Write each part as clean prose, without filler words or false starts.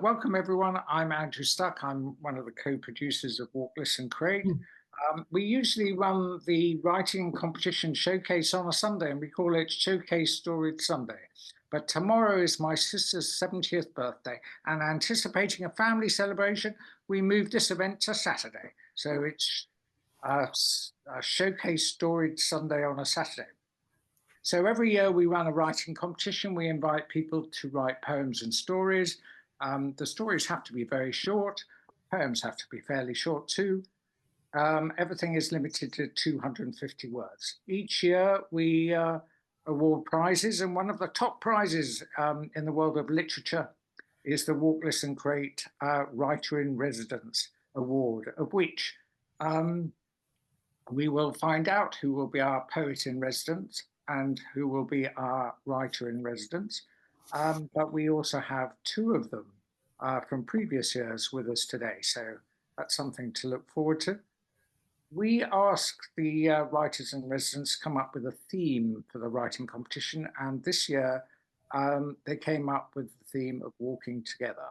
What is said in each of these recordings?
Welcome everyone. I'm Andrew Stuck. I'm one of the co-producers of Walk, Listen, Create. Mm. We usually run the writing competition showcase on a Sunday, and we call it Showcase Storied Sunday. But tomorrow is my sister's 70th birthday, and anticipating a family celebration, we moved this event to Saturday. So it's a Showcase Storied Sunday on a Saturday. So every year we run a writing competition. We invite people to write poems and stories. The stories have to be very short. Poems have to be fairly short too. Everything is limited to 250 words. Each year we award prizes, and one of the top prizes in the world of literature is the Walk, Listen, Create Writer in Residence Award, of which we will find out who will be our poet in residence and who will be our writer in residence. But we also have two of them from previous years with us today. So that's something to look forward to. We asked the writers in residence to come up with a theme for the writing competition. And this year they came up with the theme of walking together.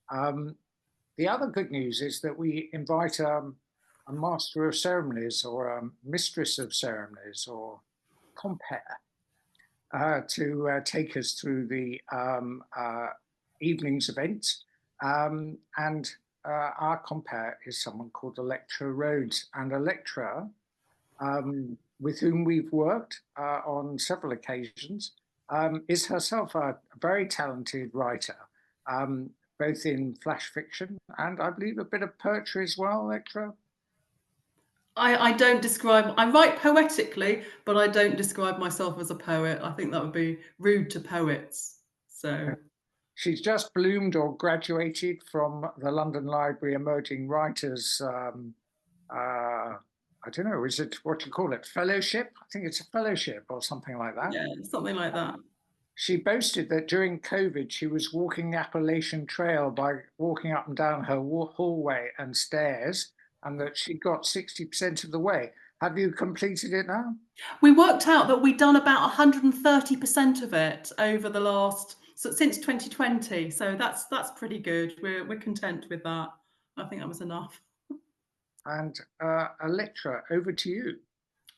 The other good news is that we invite a master of ceremonies or a mistress of ceremonies or compere to take us through the evening's events. And our compere is someone called Electra Rhodes. And Electra, with whom we've worked on several occasions, is herself a very talented writer, both in flash fiction and I believe a bit of poetry as well, Electra. I write poetically, but I don't describe myself as a poet. I think that would be rude to poets. So She's just bloomed or graduated from the London Library Emerging Writers, I don't know, is it what you call it? Fellowship? I think it's a fellowship or something like that. yeah, something like that. She boasted that during COVID, she was walking the Appalachian Trail by walking up and down her hallway and stairs, and that she got 60% of the way. Have you completed it now? We worked out that we'd done about 130% of it over the last since 2020. So that's pretty good. We're content with that. I think that was enough. And Electra, over to you.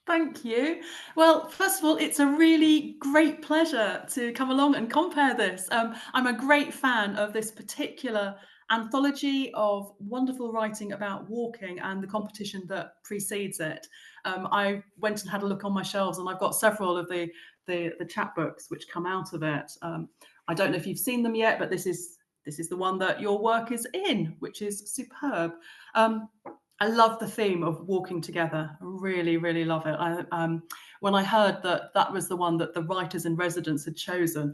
Thank you. Well, first of all, it's a really great pleasure to come along and compare this. I'm a great fan of this particular anthology of wonderful writing about walking and the competition that precedes it. I went and had a look on my shelves, and I've got several of the chapbooks which come out of it. I don't know if you've seen them yet, but this is the one that your work is in, which is superb. I love the theme of walking together. I really, really love it. When I heard that that was the one that the writers in residence had chosen,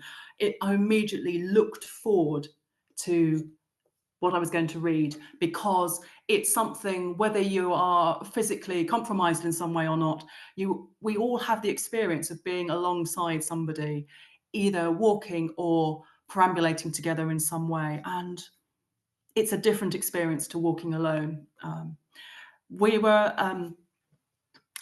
I immediately looked forward to what I was going to read, because it's something, whether you are physically compromised in some way or not, we all have the experience of being alongside somebody, either walking or perambulating together in some way. And it's a different experience to walking alone.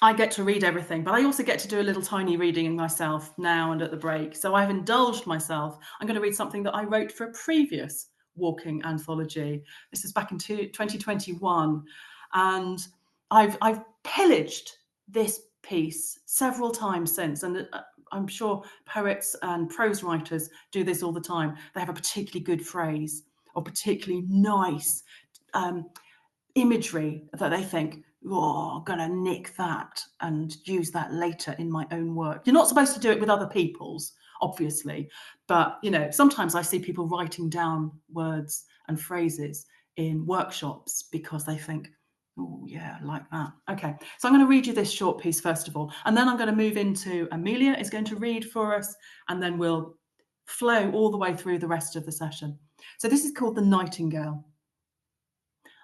I get to read everything, but I also get to do a little tiny reading myself now and at the break. So I've indulged myself. I'm going to read something that I wrote for a previous walking anthology. This is back in 2021. And I've pillaged this piece several times since. And I'm sure poets and prose writers do this all the time. They have a particularly good phrase or particularly nice imagery that they think, oh, I'm gonna nick that and use that later in my own work. You're not supposed to do it with other people's, obviously, but sometimes I see people writing down words and phrases in workshops because they think, oh yeah, I like that. Okay, so I'm going to read you this short piece first of all, and then I'm going to move into Amelia is going to read for us, and then we'll flow all the way through the rest of the session. So this is called The Nightingale.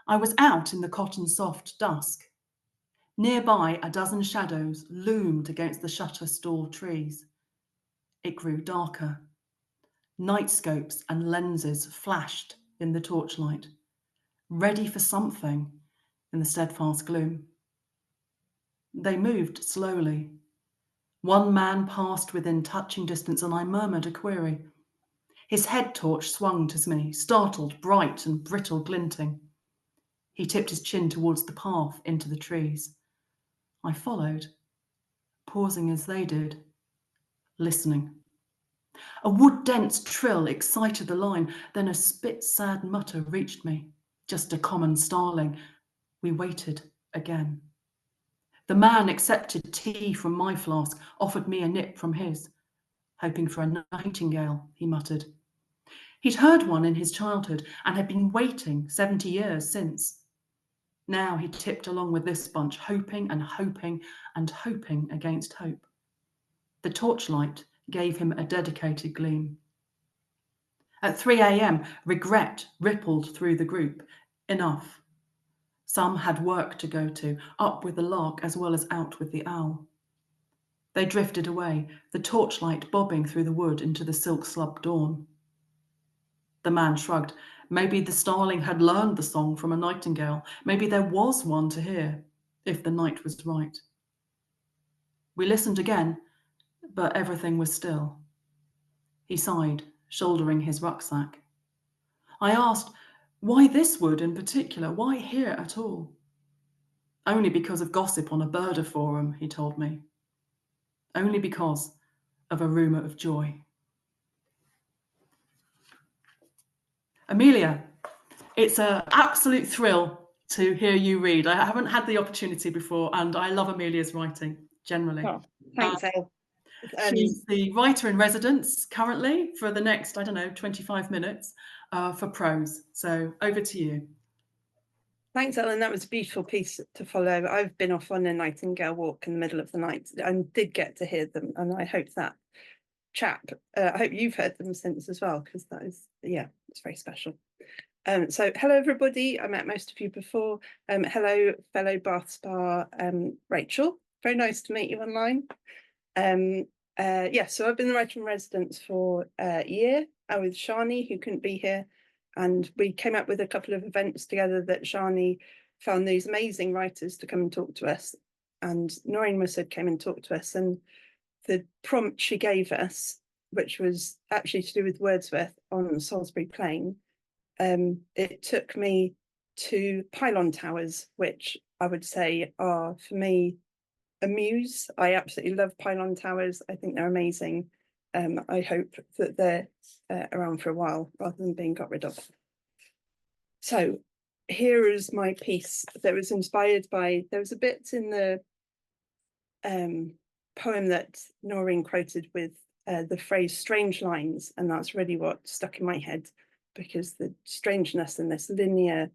I was out in the cotton soft dusk. Nearby, a dozen shadows loomed against the shutter-stall trees. It grew darker. Night scopes and lenses flashed in the torchlight, ready for something in the steadfast gloom. They moved slowly. One man passed within touching distance, and I murmured a query. His head torch swung to me, startled, bright and brittle glinting. He tipped his chin towards the path into the trees. I followed, pausing as they did, listening. A wood-dense trill excited the line, then a spit-sad mutter reached me. Just a common starling. We waited again. The man accepted tea from my flask, offered me a nip from his. Hoping for a nightingale, he muttered. He'd heard one in his childhood and had been waiting 70 years since. Now he tipped along with this bunch, hoping and hoping and hoping against hope. The torchlight gave him a dedicated gleam. At 3 a.m, regret rippled through the group. Enough. Some had work to go to, up with the lark as well as out with the owl. They drifted away, the torchlight bobbing through the wood into the silk-slub dawn. The man shrugged. Maybe the starling had learned the song from a nightingale. Maybe there was one to hear, if the night was right. We listened again, but everything was still. He sighed, shouldering his rucksack. I asked, why this wood in particular? Why here at all? Only because of gossip on a birder forum, he told me. Only because of a rumour of joy. Amelia, it's an absolute thrill to hear you read. I haven't had the opportunity before, and I love Amelia's writing generally. Oh, thanks, Elle. She's the writer in residence currently for the next, 25 minutes for prose. So over to you. Thanks, Ellen. That was a beautiful piece to follow. I've been off on a nightingale walk in the middle of the night and did get to hear them. And I hope that I hope you've heard them since as well, because that is, yeah, it's very special. So hello, everybody. I met most of you before. Hello, fellow Bath Spa Rachel. Very nice to meet you online. So I've been the writer in residence for a year with Shani, who couldn't be here. And we came up with a couple of events together that Shani found these amazing writers to come and talk to us. And Noreen Musad came and talked to us. And the prompt she gave us, which was actually to do with Wordsworth on Salisbury Plain, it took me to pylon towers, which I would say are, for me, a muse. I absolutely love pylon towers. I think they're amazing. I hope that they're around for a while rather than being got rid of. So here is my piece that was inspired by, there was a bit in the poem that Noreen quoted with the phrase strange lines, and that's really what stuck in my head, because the strangeness in this linear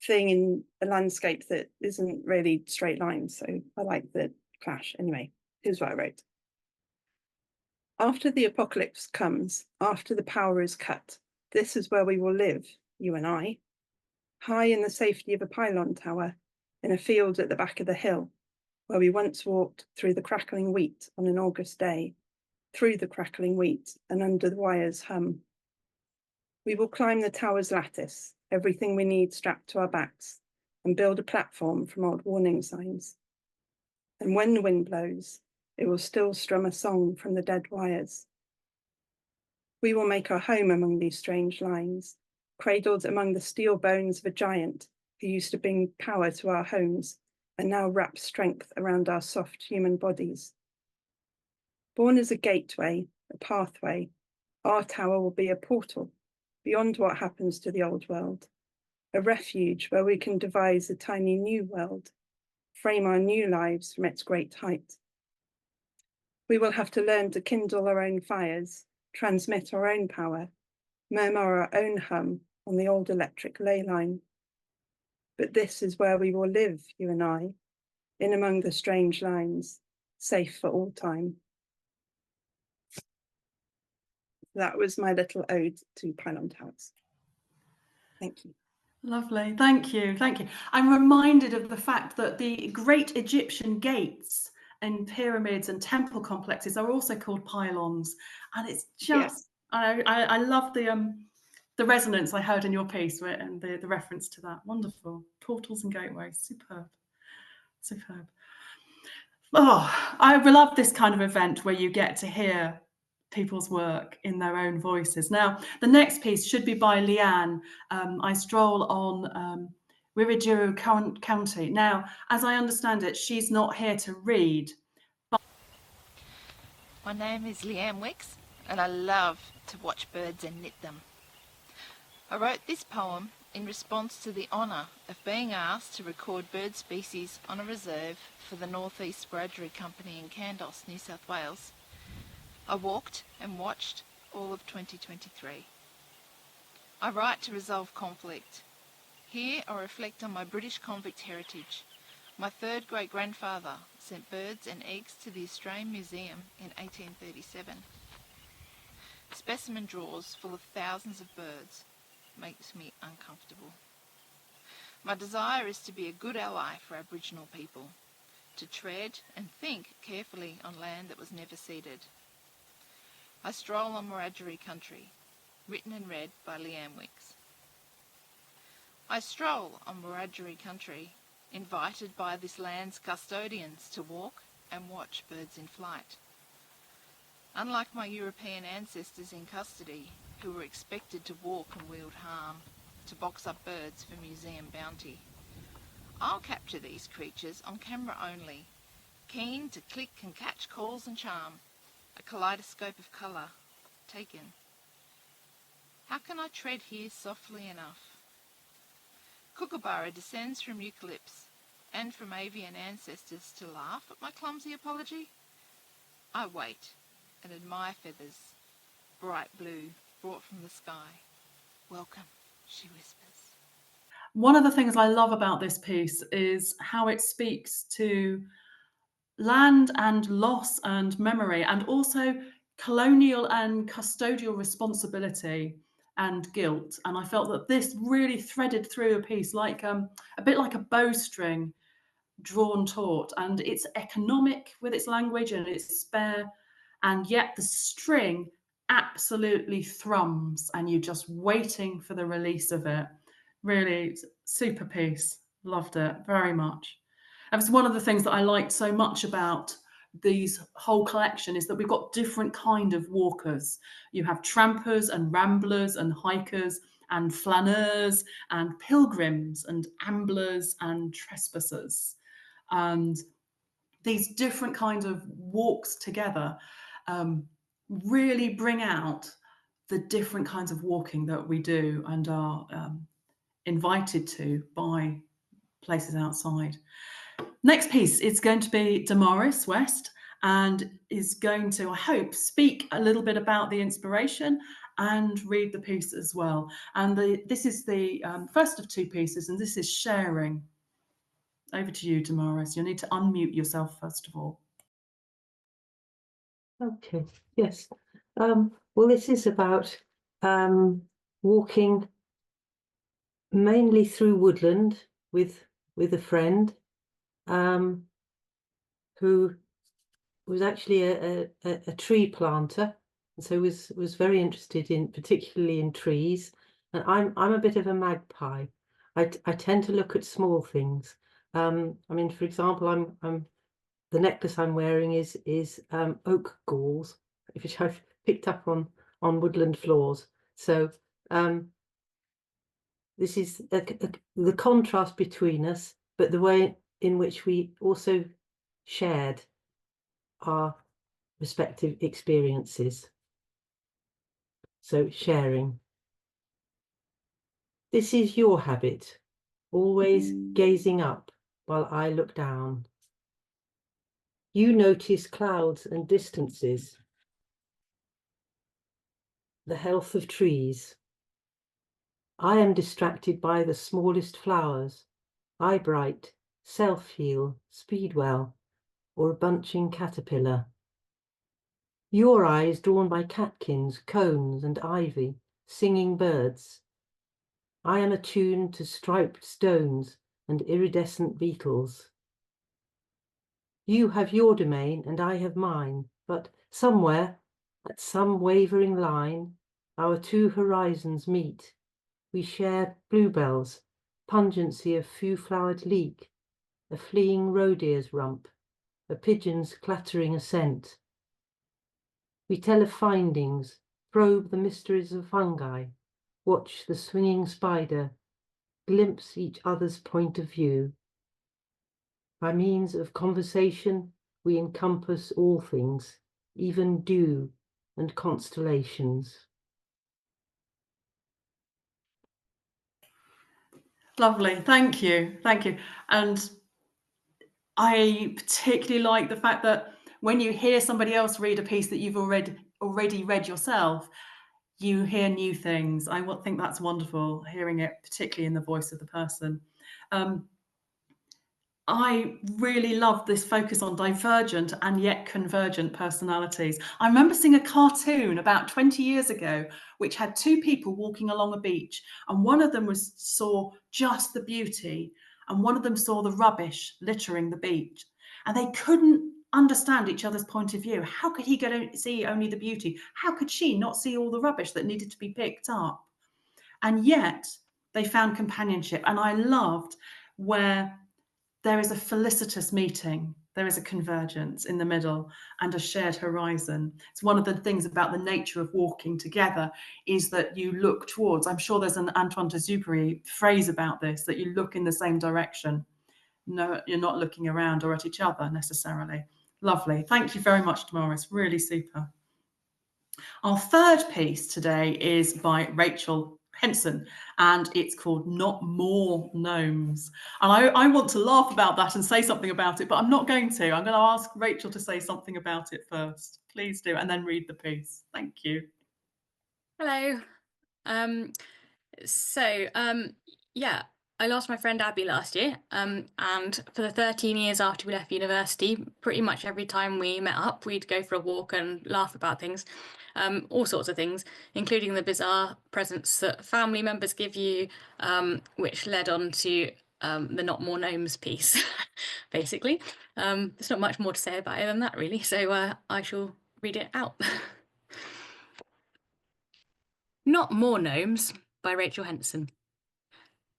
thing in a landscape that isn't really straight lines. So I like the clash. Anyway, here's what I wrote. After the apocalypse comes, after the power is cut, this is where we will live, you and I, high in the safety of a pylon tower, in a field at the back of the hill, where we once walked through the crackling wheat on an August day, through the crackling wheat and under the wire's hum. We will climb the tower's lattice, everything we need strapped to our backs, and build a platform from old warning signs. And when the wind blows, it will still strum a song from the dead wires. We will make our home among these strange lines, cradled among the steel bones of a giant who used to bring power to our homes and now wraps strength around our soft human bodies. Born as a gateway, a pathway, our tower will be a portal beyond what happens to the old world, a refuge where we can devise a tiny new world, frame our new lives from its great height. We will have to learn to kindle our own fires, transmit our own power, murmur our own hum on the old electric ley line. But this is where we will live, you and I, in among the strange lines, safe for all time. That was my little ode to pylon towers. Thank you. Lovely, thank you, thank you. I'm reminded of the fact that the great Egyptian gates and pyramids and temple complexes are also called pylons, and it's just, yes. I love the resonance I heard in your piece and the reference to that. Wonderful. Portals and gateways, superb, superb. Oh, I love this kind of event where you get to hear people's work in their own voices. Now, the next piece should be by Leanne. I stroll on Wiradjuri County. Now, as I understand it, she's not here to read. My name is Leanne Wicks, and I love to watch birds and knit them. I wrote this poem in response to the honour of being asked to record bird species on a reserve for the North East Wiradjuri Company in Candos, New South Wales. I walked and watched all of 2023. I write to resolve conflict. Here I reflect on my British convict heritage. My third great-grandfather sent birds and eggs to the Australian Museum in 1837. Specimen drawers full of thousands of birds makes me uncomfortable. My desire is to be a good ally for Aboriginal people, to tread and think carefully on land that was never ceded. I stroll on Wiradjuri country, written and read by Leanne Wicks. I stroll on Wiradjuri country, invited by this land's custodians to walk and watch birds in flight. Unlike my European ancestors in custody, who were expected to walk and wield harm, to box up birds for museum bounty, I'll capture these creatures on camera only, keen to click and catch calls and charm, a kaleidoscope of colour taken. How can I tread here softly enough? Kookaburra descends from eucalypts and from avian ancestors to laugh at my clumsy apology. I wait and admire feathers, bright blue, brought from the sky. Welcome, she whispers. One of the things I love about this piece is how it speaks to land and loss and memory, and also colonial and custodial responsibility and guilt. And I felt that this really threaded through a piece like a bit like a bowstring drawn taut, and it's economic with its language and it's spare, and yet the string absolutely thrums and you're just waiting for the release of it. Really super piece. Loved it very much. And it's one of the things that I liked so much about these whole collection is that we've got different kind of walkers. You have trampers and ramblers and hikers and flaneurs and pilgrims and amblers and trespassers. And these different kinds of walks together really bring out the different kinds of walking that we do and are invited to by places outside. Next piece is going to be Damaris West, and is going to, I hope, speak a little bit about the inspiration and read the piece as well. And this is the first of two pieces, and this is Sharing. Over to you, Damaris. You'll need to unmute yourself first of all. Okay, yes. Well, this is about walking mainly through woodland with a friend who was actually a tree planter, and so was very interested in particularly in trees. And I'm a bit of a magpie. I tend to look at small things. I mean, for example, the necklace I'm wearing is oak galls, which I've picked up on woodland floors. So this is the contrast between us, but the way in which we also shared our respective experiences. So sharing. This is your habit, always gazing up while I look down. You notice clouds and distances, the health of trees. I am distracted by the smallest flowers, eyebright, self-heal, speedwell, or a bunching caterpillar. Your eyes drawn by catkins, cones, and ivy, singing birds. I am attuned to striped stones and iridescent beetles. You have your domain and I have mine, but somewhere, at some wavering line, our two horizons meet. We share bluebells, pungency of few-flowered leek, a fleeing roe deer's rump, a pigeon's clattering ascent. We tell of findings, probe the mysteries of fungi, watch the swinging spider, glimpse each other's point of view. By means of conversation, we encompass all things, even dew and constellations. Lovely, thank you, thank you. And I particularly like the fact that when you hear somebody else read a piece that you've already read yourself, you hear new things. I think that's wonderful, hearing it particularly in the voice of the person. I really love this focus on divergent and yet convergent personalities. I remember seeing a cartoon about 20 years ago, which had two people walking along a beach, and one of them saw just the beauty, and one of them saw the rubbish littering the beach, and they couldn't understand each other's point of view. How could he see only the beauty? How could she not see all the rubbish that needed to be picked up? And yet they found companionship, and I loved where there is a felicitous meeting, there is a convergence in the middle and a shared horizon. It's one of the things about the nature of walking together is that you look towards, I'm sure there's an Antoine de Exupéry phrase about this, that you look in the same direction. No, you're not looking around or at each other necessarily. Lovely. Thank you very much, Damaris. Really super. Our third piece today is by Rachel Henson, and it's called Not More Gnomes. And I want to laugh about that and say something about it, but I'm not going to. I'm going to ask Rachel to say something about it first. Please do, and then read the piece. Thank you. Hello. Yeah, I lost my friend Abby last year, and for the 13 years after we left university, pretty much every time we met up, we'd go for a walk and laugh about things, all sorts of things, including the bizarre presents that family members give you, which led on to the Not More Gnomes piece, basically. There's not much more to say about it than that, really, so I shall read it out. Not More Gnomes by Rachel Henson.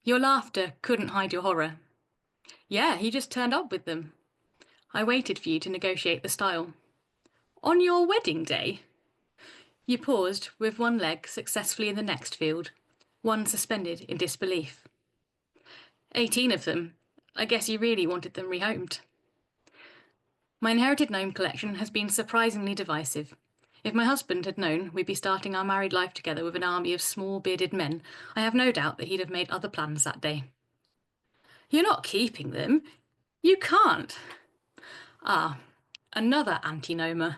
Your laughter couldn't hide your horror. Yeah, he just turned up with them. I waited for you to negotiate the style. On your wedding day? You paused with one leg successfully in the next field, one suspended in disbelief. 18 of them. I guess you really wanted them rehomed. My inherited gnome collection has been surprisingly divisive. If my husband had known we'd be starting our married life together with an army of small bearded men, I have no doubt that he'd have made other plans that day. You're not keeping them. You can't. Ah, another anti-gnomer.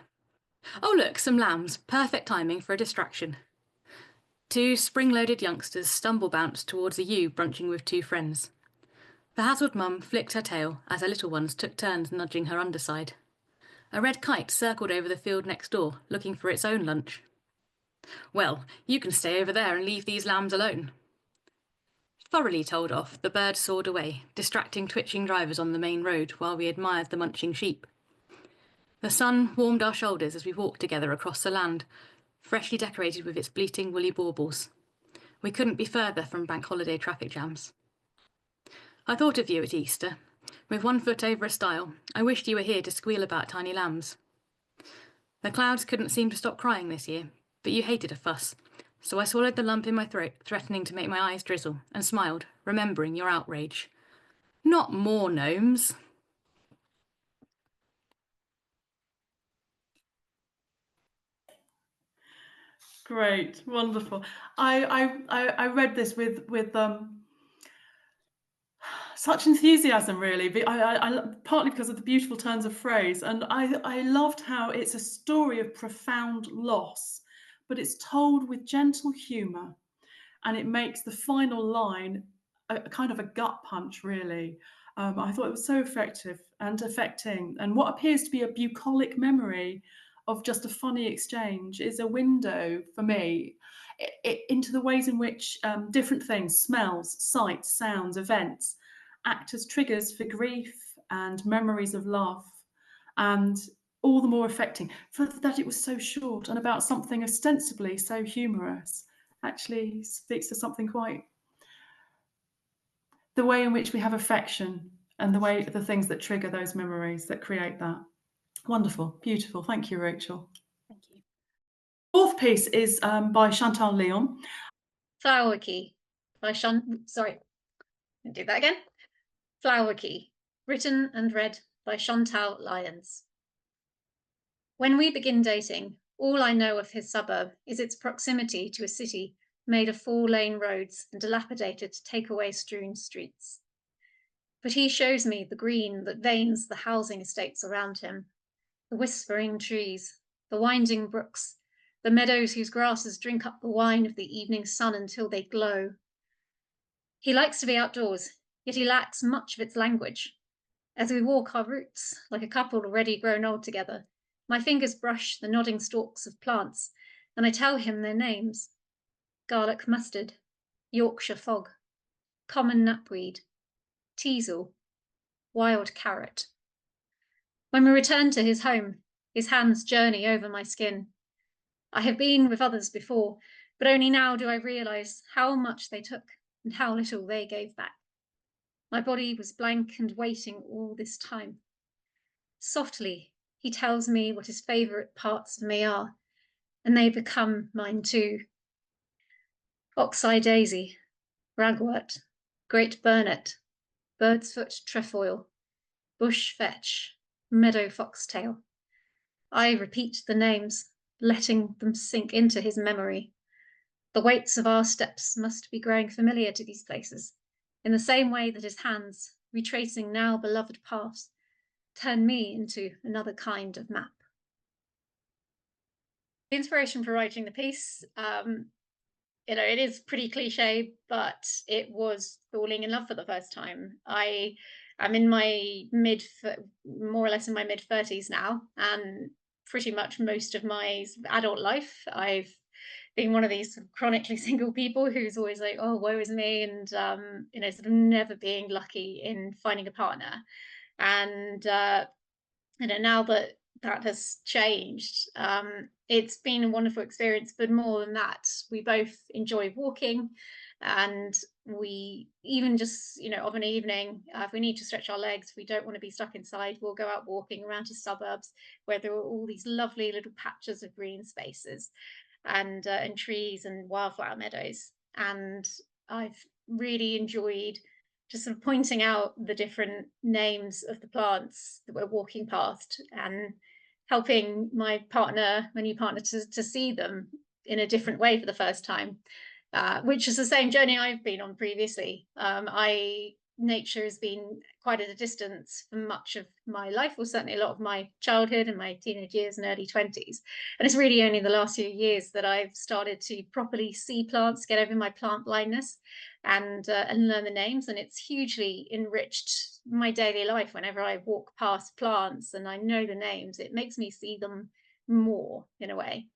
Oh look, some lambs. Perfect timing for a distraction. Two spring-loaded youngsters stumble-bounced towards a ewe brunching with two friends. The hassled mum flicked her tail as her little ones took turns nudging her underside. A red kite circled over the field next door, looking for its own lunch. Well, you can stay over there and leave these lambs alone. Thoroughly told off, the bird soared away, distracting twitching drivers on the main road while we admired the munching sheep. The sun warmed our shoulders as we walked together across the land, freshly decorated with its bleating woolly baubles. We couldn't be further from bank holiday traffic jams. I thought of you at Easter. With one foot over a stile, I wished you were here to squeal about tiny lambs. The clouds couldn't seem to stop crying this year, but you hated a fuss, so I swallowed the lump in my throat, threatening to make my eyes drizzle, and smiled, remembering your outrage. Not more gnomes. Great, wonderful. I read this with such enthusiasm, really. But I partly because of the beautiful turns of phrase, and I loved how it's a story of profound loss, but it's told with gentle humour, and it makes the final line a kind of a gut punch, really. I thought it was so effective and affecting, and what appears to be a bucolic memory of just a funny exchange is a window for me into the ways in which different things, smells, sights, sounds, events, act as triggers for grief and memories of love, and all the more affecting for that it was so short and about something ostensibly so humorous. Actually speaks to something quite, the way in which we have affection and the things that trigger those memories that create that. Wonderful, beautiful. Thank you, Rachel. Thank you. Fourth piece is by Chantal Leon. Flower Key by sorry, I'll do that again. Flower Key, written and read by Chantal Lyons. When we begin dating, all I know of his suburb is its proximity to a city made of 4-lane roads and dilapidated takeaway-strewn streets. But he shows me the green that veins the housing estates around him, the whispering trees, the winding brooks, the meadows whose grasses drink up the wine of the evening sun until they glow. He likes to be outdoors, yet he lacks much of its language. As we walk our routes, like a couple already grown old together, my fingers brush the nodding stalks of plants, and I tell him their names. Garlic mustard, Yorkshire fog, common knapweed, teasel, wild carrot. When we return to his home, his hands journey over my skin. I have been with others before, but only now do I realise how much they took and how little they gave back. My body was blank and waiting all this time. Softly, he tells me what his favourite parts of me are, and they become mine too. Oxeye daisy, ragwort, great burnet, birdsfoot trefoil, bush vetch, meadow foxtail. I repeat the names, letting them sink into his memory. The weights of our steps must be growing familiar to these places, in the same way that his hands, retracing now beloved paths, turn me into another kind of map. The inspiration for writing the piece, it is pretty cliche, but it was falling in love for the first time. I'm in my more or less in my mid-30s now, and pretty much most of my adult life, I've been one of these chronically single people who's always like, oh, woe is me, and sort of never being lucky in finding a partner. And now that has changed, it's been a wonderful experience. But more than that, we both enjoy walking, and we even just, of an evening, if we need to stretch our legs, we don't want to be stuck inside, we'll go out walking around to suburbs where there are all these lovely little patches of green spaces and trees and wildflower meadows. And I've really enjoyed just sort of pointing out the different names of the plants that we're walking past and helping my new partner, to see them in a different way for the first time, which is the same journey I've been on previously. Nature has been quite at a distance for much of my life, or certainly a lot of my childhood and my teenage years and early 20s. And it's really only the last few years that I've started to properly see plants, get over my plant blindness, and learn the names. And it's hugely enriched my daily life. Whenever I walk past plants and I know the names, it makes me see them more in a way.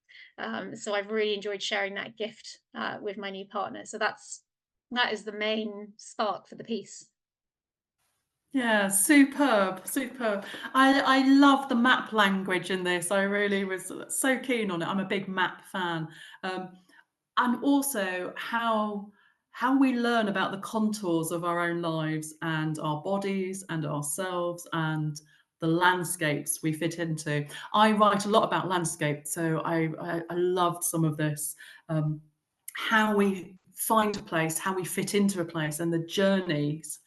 So I've really enjoyed sharing that gift with my new partner. So that is the main spark for the piece. Yeah, superb. I love the map language in this. I really was so keen on it. I'm a big map fan. And also how we learn about the contours of our own lives and our bodies and ourselves and the landscapes we fit into. I write a lot about landscape, so I loved some of this. How we find a place, how we fit into a place, and the journeys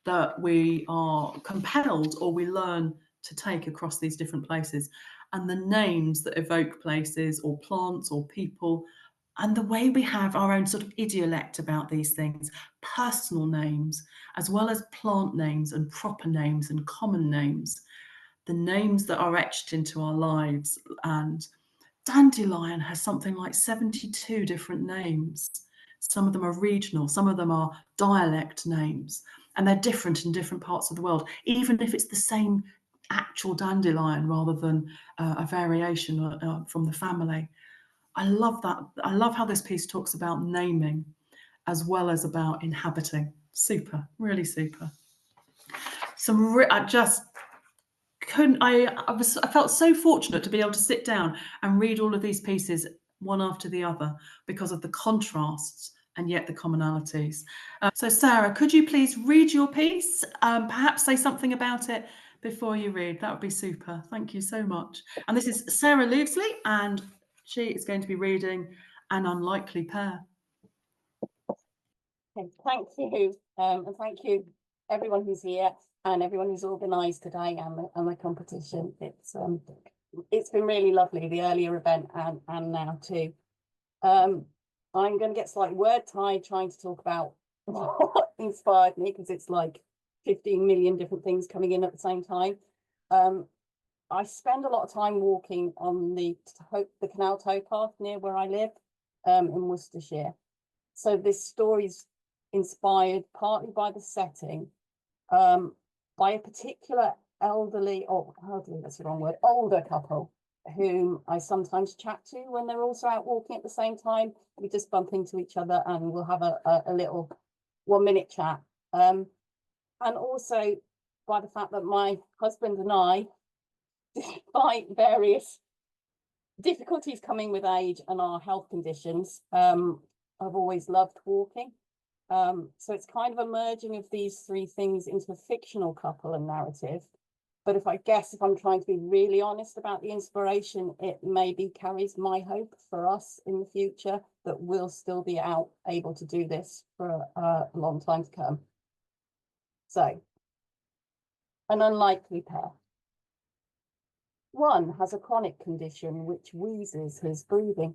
that we are compelled or we learn to take across these different places, and the names that evoke places or plants or people, and the way we have our own sort of idiolect about these things, personal names, as well as plant names and proper names and common names, the names that are etched into our lives. And dandelion has something like 72 different names. Some of them are regional, some of them are dialect names, and they're different in different parts of the world, even if it's the same actual dandelion rather than a variation from the family. I love that. I love how this piece talks about naming as well as about inhabiting. Super, really super. I just couldn't. I felt so fortunate to be able to sit down and read all of these pieces one after the other because of the contrasts and yet the commonalities. So Sarah, could you please read your piece? Perhaps say something about it before you read. That would be super. Thank you so much. And this is Sarah Lovesley, and She is going to be reading An Unlikely Pair. Okay, thank you, and thank you everyone who's here and everyone who's organised today and the competition. It's been really lovely, the earlier event and now too. I'm going to get slightly word tied trying to talk about what inspired me, because it's like 15 million different things coming in at the same time. I spend a lot of time walking on the canal towpath near where I live, in Worcestershire. So this story's inspired partly by the setting, by a particular elderly, that's the wrong word, older couple whom I sometimes chat to when they're also out walking at the same time. We just bump into each other and we'll have a little 1-minute chat. And also by the fact that my husband and I, despite various difficulties coming with age and our health conditions, I've always loved walking. So it's kind of a merging of these three things into a fictional couple and narrative. But if I'm trying to be really honest about the inspiration, it maybe carries my hope for us in the future that we'll still be able to do this for a long time to come. So, an unlikely pair. One has a chronic condition which wheezes his breathing.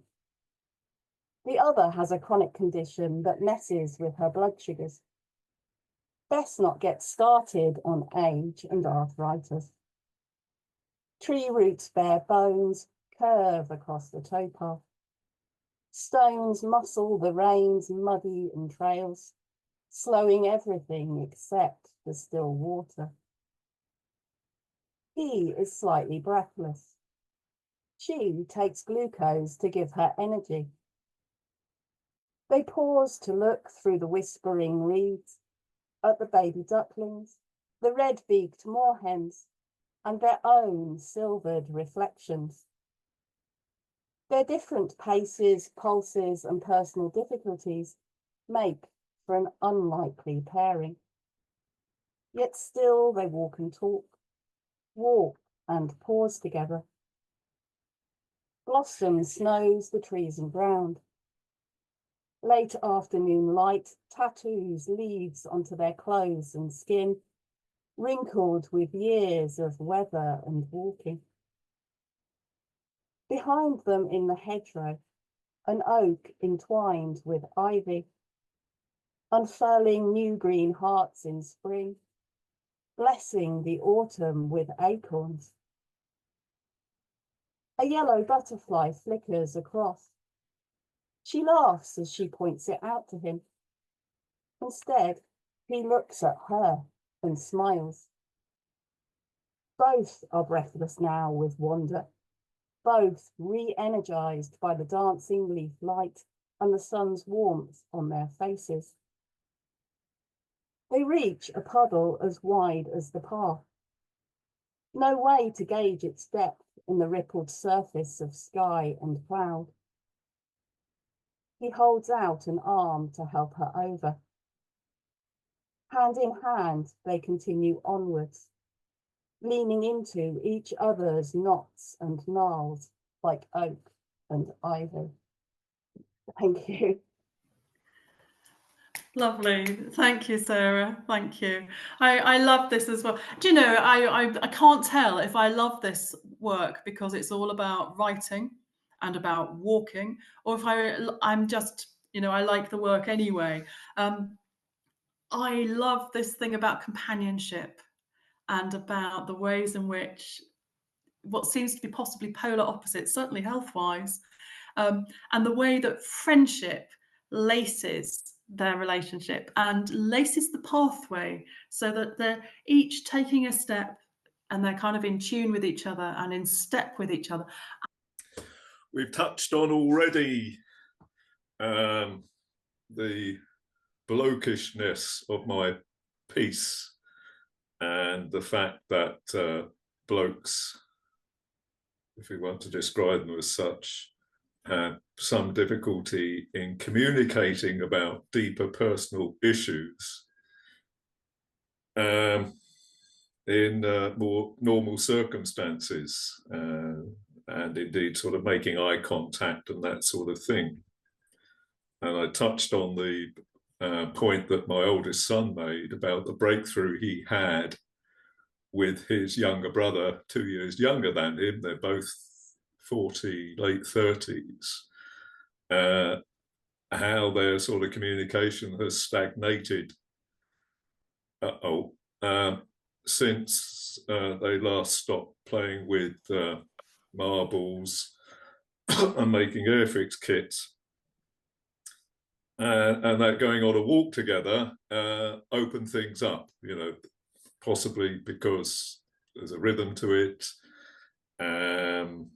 The other has a chronic condition that messes with her blood sugars. Best not get started on age and arthritis. Tree roots bear bones, curve across the towpath. Stones muscle the rains, muddy and trails, slowing everything except the still water. He is slightly breathless. She takes glucose to give her energy. They pause to look through the whispering reeds at the baby ducklings, the red-beaked moorhens, and their own silvered reflections. Their different paces, pulses, and personal difficulties make for an unlikely pairing. Yet still they walk and talk, walk and pause together. Blossom snows the trees and ground. Late afternoon light tattoos leaves onto their clothes and skin, wrinkled with years of weather and walking. Behind them in the hedgerow, an oak entwined with ivy, unfurling new green hearts in spring, blessing the autumn with acorns. A yellow butterfly flickers across. She laughs as she points it out to him. Instead, he looks at her and smiles. Both are breathless now with wonder, both re-energized by the dancing leaf light and the sun's warmth on their faces. They reach a puddle as wide as the path. No way to gauge its depth in the rippled surface of sky and cloud. He holds out an arm to help her over. Hand in hand, they continue onwards, leaning into each other's knots and gnarls like oak and ivy. Thank you. Lovely. Thank you, Sarah. Thank you. I love this as well. Do you know, I can't tell if I love this work because it's all about writing and about walking, or if I'm just, you know, I like the work anyway. I love this thing about companionship and about the ways in which what seems to be possibly polar opposites, certainly health-wise, and the way that friendship laces their relationship and laces the pathway so that they're each taking a step and they're kind of in tune with each other and in step with each other. We've touched on already the blokishness of my piece and the fact that blokes, if we want to describe them as such, had some difficulty in communicating about deeper personal issues in more normal circumstances. and indeed sort of making eye contact and that sort of thing. And I touched on the point that my oldest son made about the breakthrough he had with his younger brother, 2 years younger than him. They're both 40, late 30s. How their sort of communication has stagnated since they last stopped playing with marbles and making airfix kits. And that going on a walk together opened things up, you know, possibly because there's a rhythm to it, and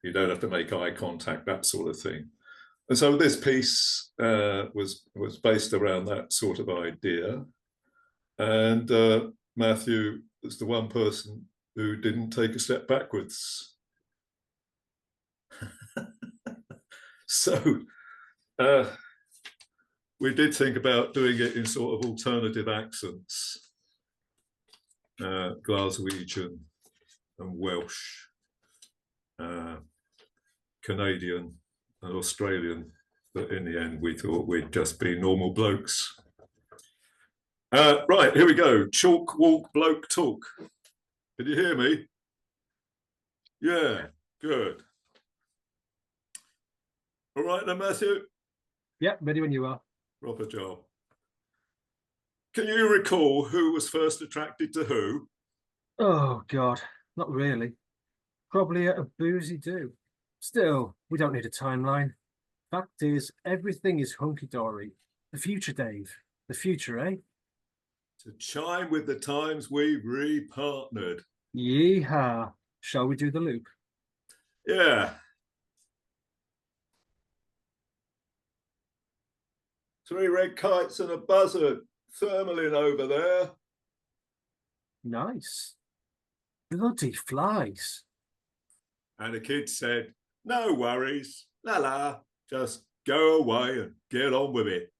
you don't have to make eye contact, that sort of thing. And so this piece was based around that sort of idea. And Matthew was the one person who didn't take a step backwards. So we did think about doing it in sort of alternative accents, Glaswegian and Welsh, Canadian and Australian, but in the end we thought we'd just be normal blokes. Right, here we go. Chalk, walk, bloke, talk. Can you hear me? Yeah, good. All right then, Matthew? Yeah, ready when you are. Proper job. Can you recall who was first attracted to who? Oh, God, not really. Probably at a boozy do. Still, we don't need a timeline. Fact is, everything is hunky-dory. The future, Dave. The future, eh? To chime with the times we've repartnered. Yeehaw. Shall we do the loop? Yeah. 3 red kites and a buzzard. Thermalin over there. Nice. Bloody flies. And the kid said, no worries, la, just go away and get on with it.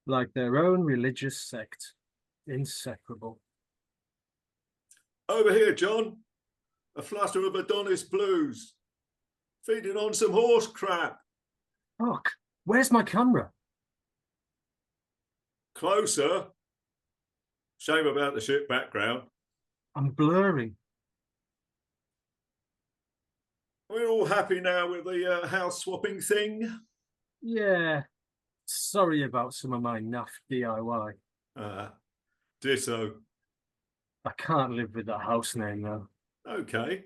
Like their own religious sect. Inseparable. Over here, John. A flutter of Adonis blues. Feeding on some horse crap. Fuck, where's my camera? Closer. Shame about the shit background. I'm blurry. We're all happy now with the house swapping thing. Yeah. Sorry about some of my naff DIY. Ditto. I can't live with that house name though. Okay.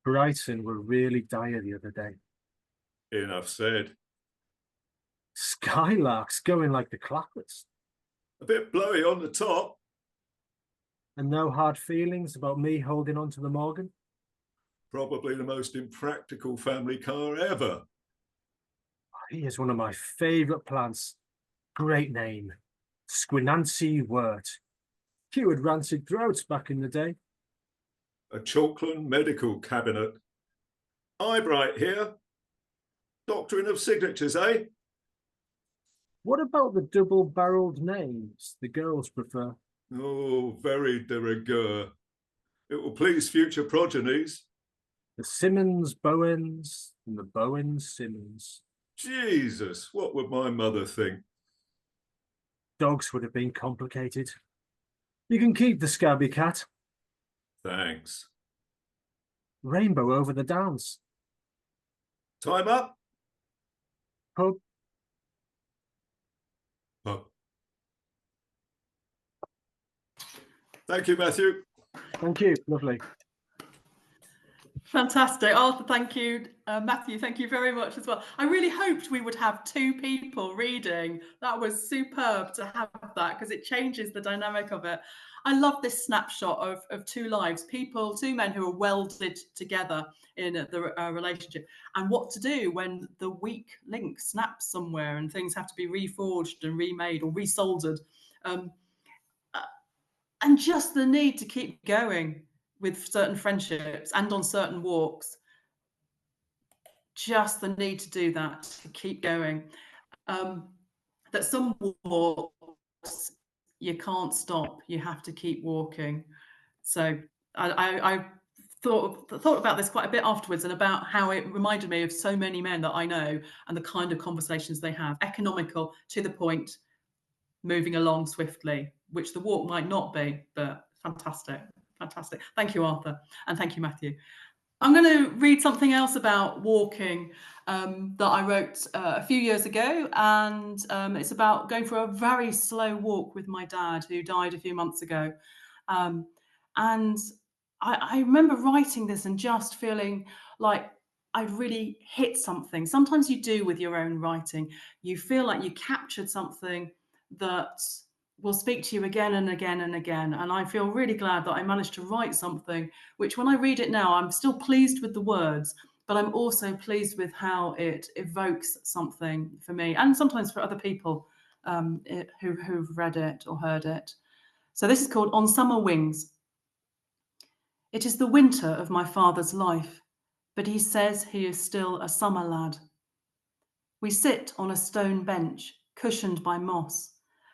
Brighton were really dire the other day. Enough said. Skylarks going like the clappers. A bit blowy on the top. And no hard feelings about me holding on to the Morgan? Probably the most impractical family car ever. Here's one of my favourite plants. Great name. Squinancy wort. Cured rancid throats back in the day. A Chalkland medical cabinet. Eyebright here. Doctrine of signatures, eh? What about the double-barreled names the girls prefer? Oh, very de rigueur. It will please future progenies. The Simmons Bowens and the Bowens Simmons. Jesus, what would my mother think? Dogs would have been complicated. You can keep the scabby cat. Thanks. Rainbow over the downs. Time up? Pub. Oh. Thank you, Matthew. Thank you. Lovely. Fantastic. Arthur, thank you. Matthew, thank you very much as well. I really hoped we would have 2 people reading. That was superb to have that because it changes the dynamic of it. I love this snapshot of 2 lives, 2 men who are welded together in the relationship, and what to do when the weak link snaps somewhere and things have to be reforged and remade or resoldered. And just the need to keep going with certain friendships and on certain walks. Just the need to do that, to keep going. That some walks you can't stop, you have to keep walking. So I thought about this quite a bit afterwards, and about how it reminded me of so many men that I know and the kind of conversations they have, economical, to the point, moving along swiftly, which the walk might not be, but fantastic. Fantastic. Thank you, Arthur. And thank you, Matthew. I'm going to read something else about walking that I wrote a few years ago. And it's about going for a very slow walk with my dad, who died a few months ago. And I remember writing this and just feeling like I'd really hit something. Sometimes you do with your own writing. You feel like you captured something that will speak to you again and again and again. And I feel really glad that I managed to write something which, when I read it now, I'm still pleased with the words, but I'm also pleased with how it evokes something for me, and sometimes for other people who've read it or heard it. So this is called On Summer Wings. It is the winter of my father's life, but he says he is still a summer lad. We sit on a stone bench, cushioned by moss,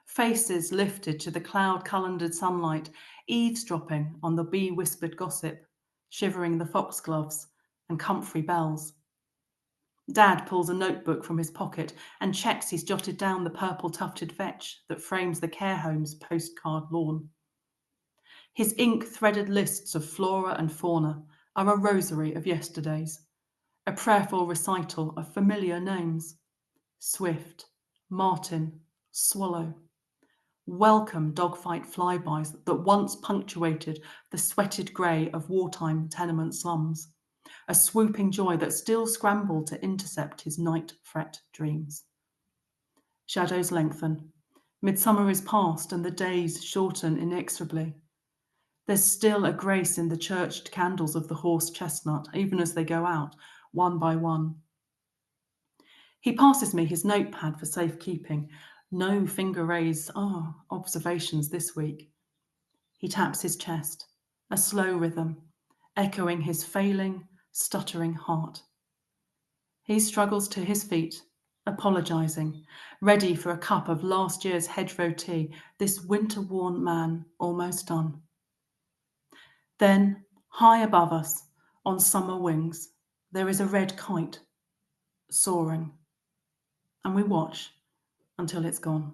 faces lifted to the cloud-calendared sunlight, eavesdropping on the bee-whispered gossip, shivering the foxgloves and comfrey bells. Dad pulls a notebook from his pocket and checks he's jotted down the purple-tufted vetch that frames the care home's postcard lawn. His ink-threaded lists of flora and fauna are a rosary of yesterdays, a prayerful recital of familiar names. Swift, martin, swallow. Welcome dogfight flybys that once punctuated the sweated grey of wartime tenement slums, a swooping joy that still scrambled to intercept his night fret dreams. Shadows lengthen. Midsummer is past and the days shorten inexorably. There's still a grace in the churched candles of the horse chestnut, even as they go out, one by one. He passes me his notepad for safekeeping. No finger raised observations this week. He taps his chest, a slow rhythm, echoing his failing, stuttering heart. He struggles to his feet, apologising, ready for a cup of last year's hedgerow tea, this winter-worn man almost done. Then, high above us, on summer wings, there is a red kite, soaring, and we watch until it's gone.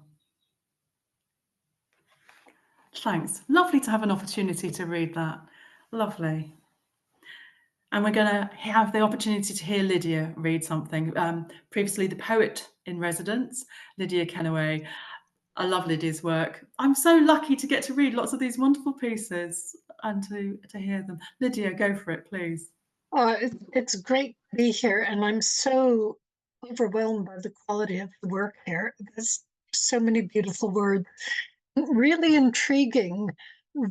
Thanks. Lovely to have an opportunity to read that. Lovely. And we're going to have the opportunity to hear Lydia read something. Previously, the poet in residence, Lydia Kenaway. I love Lydia's work. I'm so lucky to get to read lots of these wonderful pieces and to hear them. Lydia, go for it, please. It's great to be here, and I'm so overwhelmed by the quality of the work here. There's so many beautiful words. Really intriguing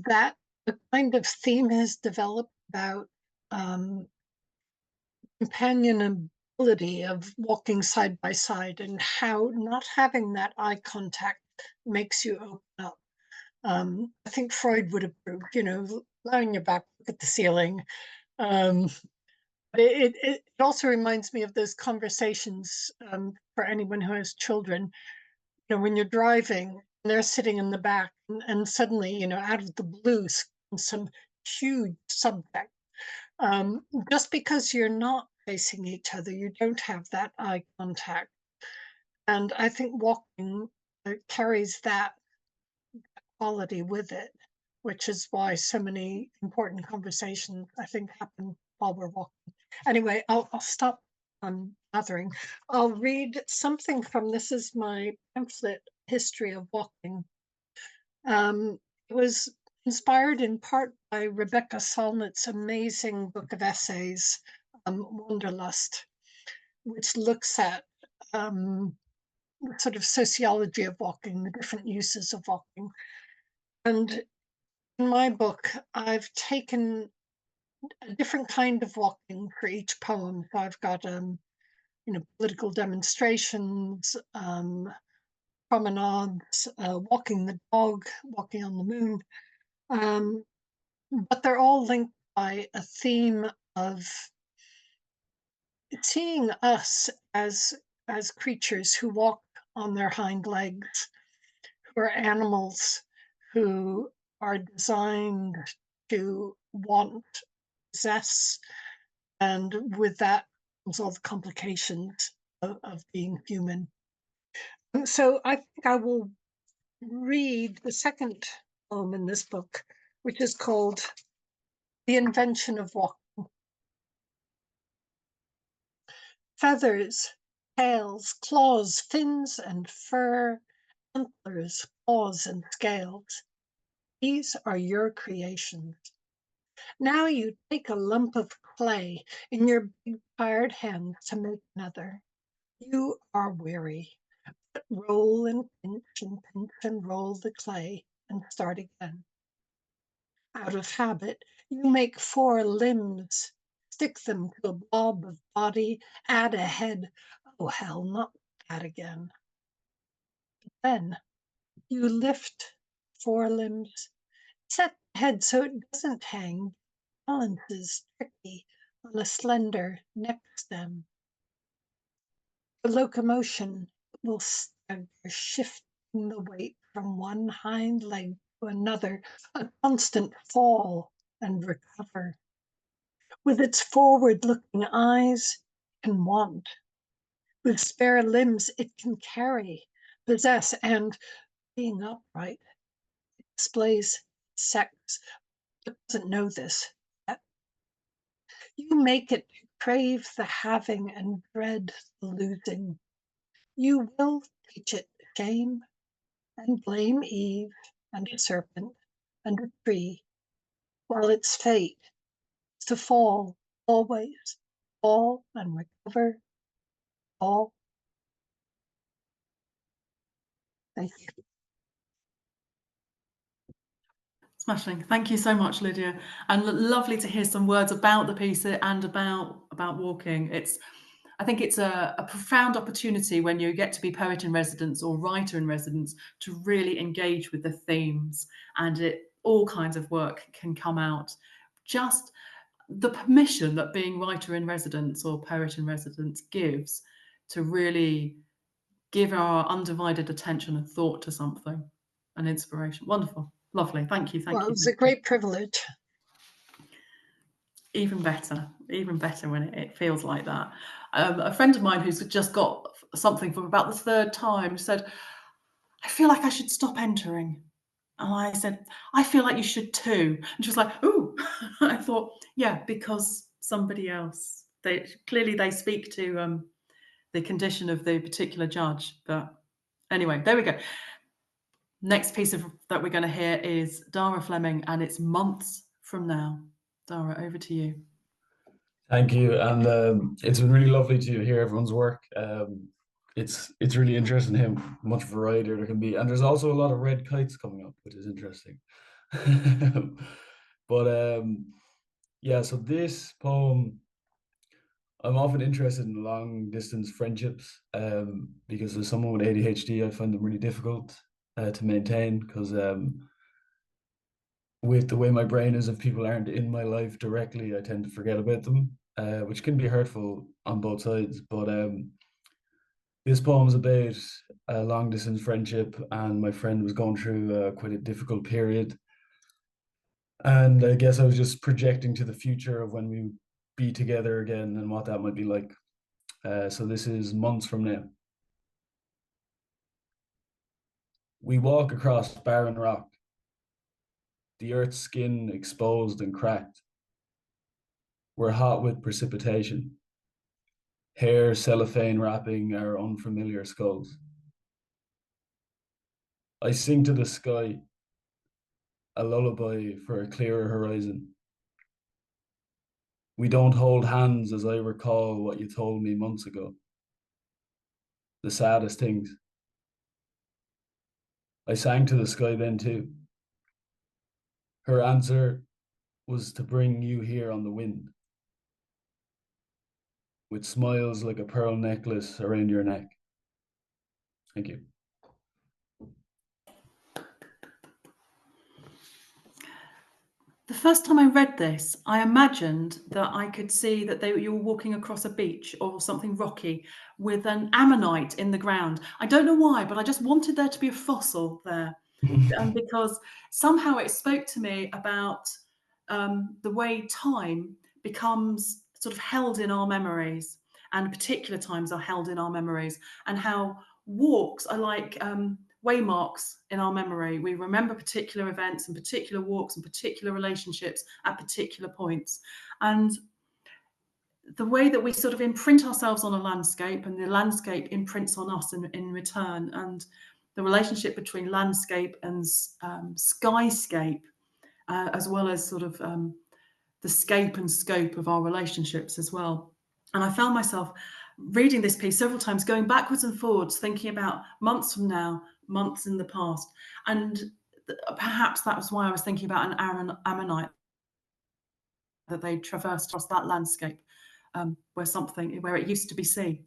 that the kind of theme has developed about companionability of walking side by side, and how not having that eye contact makes you open up. I think Freud would approve, lie on your back, look at the ceiling. But it also reminds me of those conversations for anyone who has children. When you're driving and they're sitting in the back, and suddenly, out of the blue, some huge subject. Just because you're not facing each other, you don't have that eye contact. And I think walking carries that quality with it, which is why so many important conversations, I think, happen while we're walking. Anyway, I'll stop gathering. I'll read something from, this is my pamphlet, History of Walking. It was inspired in part by Rebecca Solnit's amazing book of essays, Wanderlust, which looks at the sort of sociology of walking, the different uses of walking. And in my book, I've taken a different kind of walking for each poem. So I've got, political demonstrations, promenades, walking the dog, walking on the moon. But they're all linked by a theme of seeing us as creatures who walk on their hind legs, who are animals who are designed to want possess, and with that comes all the complications of being human. And so I think I will read the second poem in this book, which is called The Invention of Walking. Feathers, tails, claws, fins and fur, antlers, paws and scales. These are your creations. Now you take a lump of clay in your big tired hands to make another. You are weary, but roll and pinch and roll the clay and start again. Out of habit, you make 4 limbs, stick them to a blob of body, add a head. Oh hell, not that again. Then you lift 4 limbs, set the head so it doesn't hang, balances tricky on a slender neck stem. The locomotion will stagger, shifting the weight from one hind leg to another, a constant fall and recover. With its forward-looking eyes, it can want. With spare limbs, it can carry, possess, and being upright, it displays sex, but doesn't know this yet. You make it crave the having and dread the losing. You will teach it shame and blame Eve and a serpent and a tree, while its fate is to fall, always, fall and recover, fall. Thank you. Smashing. Thank you so much, Lydia. And lovely to hear some words about the piece and about walking. I think it's a profound opportunity when you get to be poet in residence or writer in residence to really engage with the themes, and all kinds of work can come out. Just the permission that being writer in residence or poet in residence gives to really give our undivided attention and thought to something, an inspiration. Wonderful. Lovely. Thank you. Well, it was a great privilege. Even better when it feels like that. A friend of mine who's just got something for about the 3rd time said, I feel like I should stop entering. And I said, I feel like you should too. And she was like, ooh. I thought, yeah, because somebody else. They speak to the condition of the particular judge. But anyway, there we go. Next piece that we're going to hear is Dara Fleming, and it's Months from Now. Dara, over to you. Thank you, and it's been really lovely to hear everyone's work. It's really interesting how much variety there can be, and there's also a lot of red kites coming up, which is interesting. But yeah, so this poem, I'm often interested in long distance friendships because as someone with ADHD, I find them really difficult to maintain because with the way my brain is, if people aren't in my life directly, I tend to forget about them, which can be hurtful on both sides. But this poem's about a long distance friendship, and my friend was going through quite a difficult period. And I guess I was just projecting to the future of when we be together again and what that might be like. So this is Months from Now. We walk across barren rock, the earth's skin exposed and cracked. We're hot with precipitation, hair cellophane wrapping our unfamiliar skulls. I sing to the sky, a lullaby for a clearer horizon. We don't hold hands as I recall what you told me months ago. The saddest things. I sang to the sky then too. Her answer was to bring you here on the wind, with smiles like a pearl necklace around your neck. Thank you. The first time I read this, I imagined that I could see that you were walking across a beach or something rocky with an ammonite in the ground. I don't know why, but I just wanted there to be a fossil there. Because somehow it spoke to me about the way time becomes sort of held in our memories, and particular times are held in our memories, and how walks are like waymarks in our memory. We remember particular events and particular walks and particular relationships at particular points. And the way that we sort of imprint ourselves on a landscape, and the landscape imprints on us in return, and the relationship between landscape and skyscape, as well as sort of the scape and scope of our relationships as well. And I found myself reading this piece several times, going backwards and forwards, thinking about months from now, months in the past. And perhaps that was why I was thinking about an Ammonite, that they traversed across that landscape, where it used to be sea,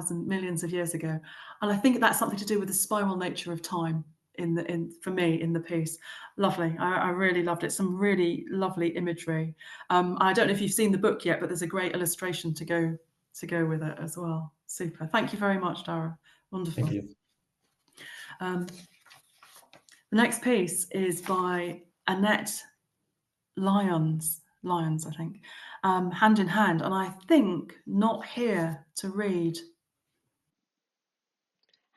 millions of years ago. And I think that's something to do with the spiral nature of time for me in the piece. Lovely. I really loved it. Some really lovely imagery. I don't know if you've seen the book yet, but there's a great illustration to go with it as well. Super. Thank you very much, Dara. Wonderful. Thank you. The next piece is by Annette Lyons, I think, Hand in Hand, and I think not here to read.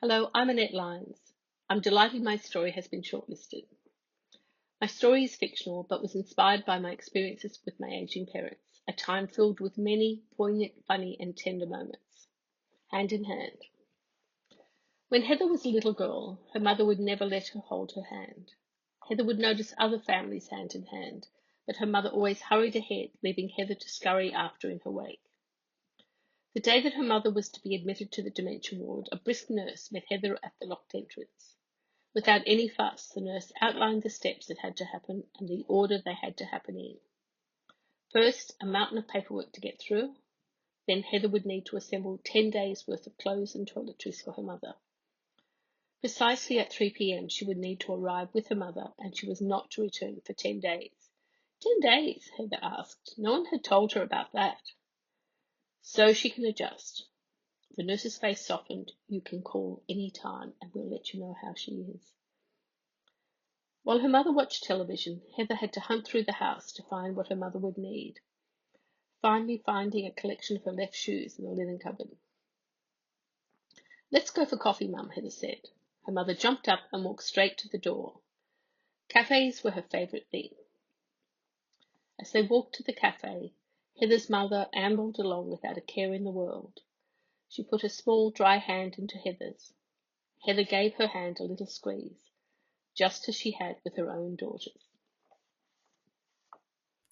Hello, I'm Annette Lyons. I'm delighted my story has been shortlisted. My story is fictional, but was inspired by my experiences with my aging parents, a time filled with many poignant, funny, and tender moments. Hand in Hand. When Heather was a little girl, her mother would never let her hold her hand. Heather would notice other families hand in hand, but her mother always hurried ahead, leaving Heather to scurry after in her wake. The day that her mother was to be admitted to the dementia ward, a brisk nurse met Heather at the locked entrance. Without any fuss, the nurse outlined the steps that had to happen and the order they had to happen in. First, a mountain of paperwork to get through. Then Heather would need to assemble 10 days' worth of clothes and toiletries for her mother. Precisely at 3 p.m. she would need to arrive with her mother, and she was not to return for 10 days. 10 days, Heather asked. No one had told her about that. So she can adjust. The nurse's face softened. You can call any time and we'll let you know how she is. While her mother watched television, Heather had to hunt through the house to find what her mother would need. Finally finding a collection of her left shoes in the linen cupboard. Let's go for coffee, Mum, Heather said. Her mother jumped up and walked straight to the door. Cafes were her favourite thing. As they walked to the cafe, Heather's mother ambled along without a care in the world. She put a small, dry hand into Heather's. Heather gave her hand a little squeeze, just as she had with her own daughters.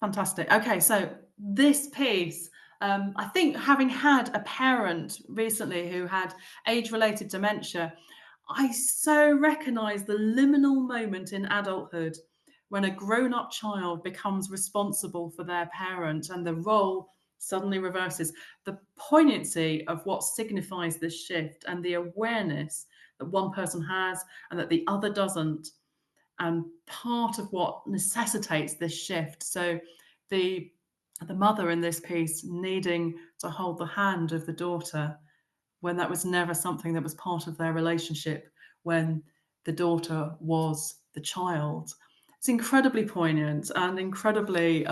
Fantastic. Okay, so this piece, I think having had a parent recently who had age-related dementia, I so recognise the liminal moment in adulthood when a grown-up child becomes responsible for their parent and the role suddenly reverses. The poignancy of what signifies this shift and the awareness that one person has and that the other doesn't, and part of what necessitates this shift. So the mother in this piece needing to hold the hand of the daughter when that was never something that was part of their relationship, when the daughter was the child. It's incredibly poignant and incredibly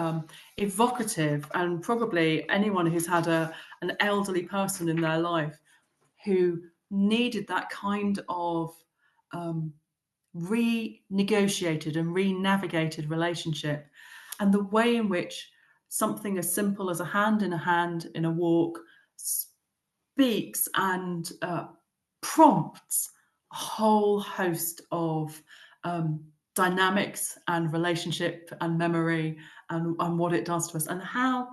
evocative, and probably anyone who's had an elderly person in their life who needed that kind of renegotiated and re-navigated relationship, and the way in which something as simple as a hand in a walk speaks and prompts a whole host of dynamics and relationship and memory and what it does to us, and how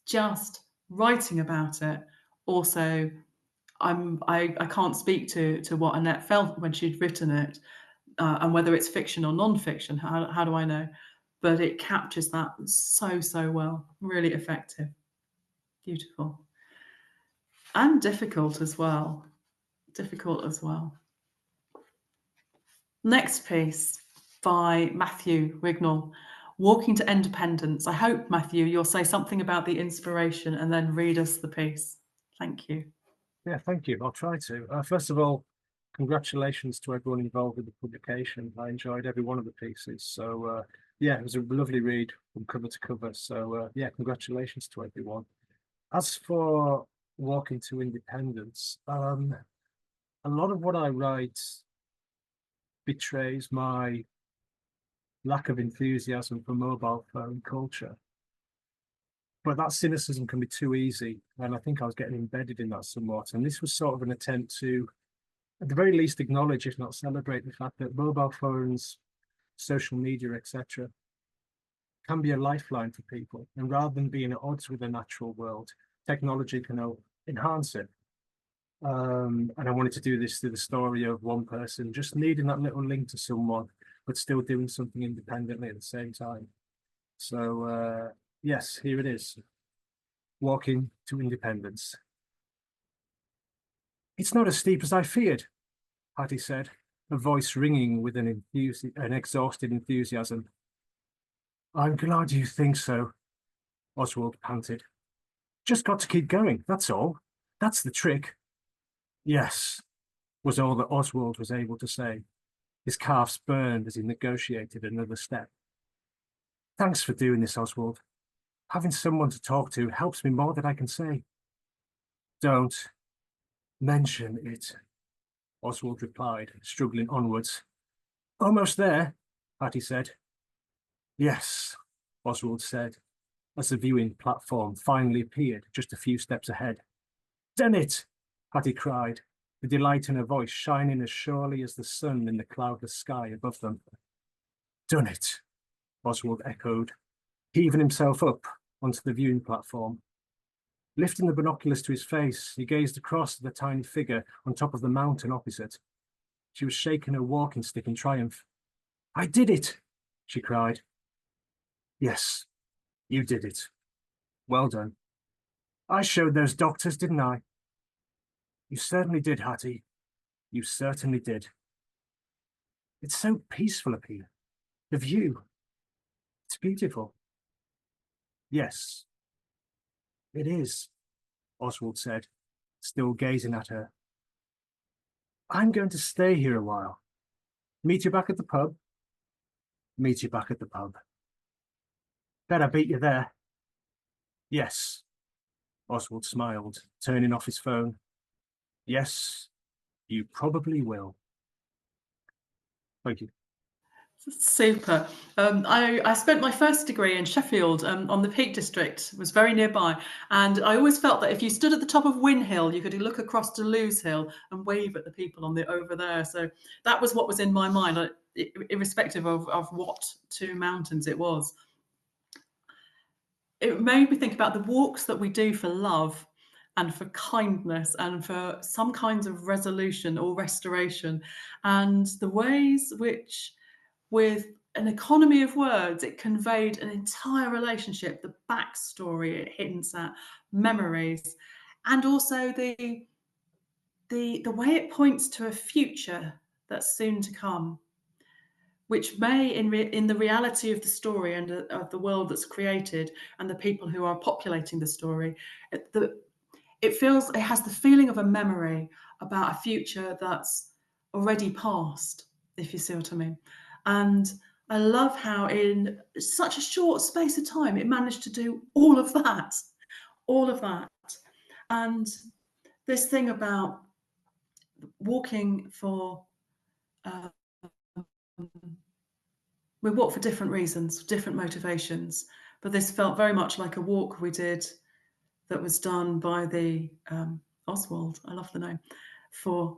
just writing about it also, I can't speak to what Annette felt when she'd written it, and whether it's fiction or non-fiction, how do I know? But it captures that so well. Really effective. Beautiful. And difficult as well. Next piece by Matthew Wignall, Walking to Independence. I hope, Matthew, you'll say something about the inspiration and then read us the piece. Thank you. Yeah, thank you. I'll try to. First of all, congratulations to everyone involved with the publication. I enjoyed every one of the pieces. So yeah, it was a lovely read from cover to cover. So yeah, congratulations to everyone. As for Walking to Independence, a lot of what I write betrays my lack of enthusiasm for mobile phone culture. But that cynicism can be too easy, and I think I was getting embedded in that somewhat. And this was sort of an attempt to, at the very least, acknowledge, if not celebrate, the fact that mobile phones, social media, etc., can be a lifeline for people. And rather than being at odds with the natural world, technology can enhance it. And I wanted to do this through the story of one person just needing that little link to someone, but still doing something independently at the same time. So yes, here it is. Walking to Independence. It's not as steep as I feared, Hattie said, her voice ringing with an exhausted enthusiasm. I'm glad you think so, Oswald panted. Just got to keep going, that's all. That's the trick. Yes, was all that Oswald was able to say. His calves burned as he negotiated another step. Thanks for doing this, Oswald. Having someone to talk to helps me more than I can say. Don't mention it, Oswald replied, struggling onwards. Almost there, Hattie said. Yes, Oswald said, as the viewing platform finally appeared just a few steps ahead. Done it, Hattie cried, the delight in her voice shining as surely as the sun in the cloudless sky above them. Done it, Oswald echoed, heaving himself up onto the viewing platform. Lifting the binoculars to his face, he gazed across at the tiny figure on top of the mountain opposite. She was shaking her walking stick in triumph. I did it, she cried. Yes, you did it. Well done. I showed those doctors, didn't I? You certainly did, Hattie. You certainly did. It's so peaceful up here. The view. It's beautiful. Yes, it is, Oswald said, still gazing at her. I'm going to stay here a while. Meet you back at the pub? Meet you back at the pub. Bet I beat you there. Yes, Oswald smiled, turning off his phone. Yes, you probably will. Thank you. Super. I spent my first degree in Sheffield on the Peak District, was very nearby. And I always felt that if you stood at the top of Win Hill, you could look across to Lewes Hill and wave at the people on the over there. So that was what was in my mind, irrespective of what two mountains it was. It made me think about the walks that we do for love and for kindness and for some kinds of resolution or restoration, and the ways which, with an economy of words, it conveyed an entire relationship, the backstory it hints at, memories, and also the way it points to a future that's soon to come, which may, in the reality of the story and of the world that's created and the people who are populating the story, it has the feeling of a memory about a future that's already past, if you see what I mean. And I love how in such a short space of time it managed to do all of that. And this thing about walking for we walk for different reasons, different motivations, but this felt very much like a walk we did that was done by the Oswald, I love the name, for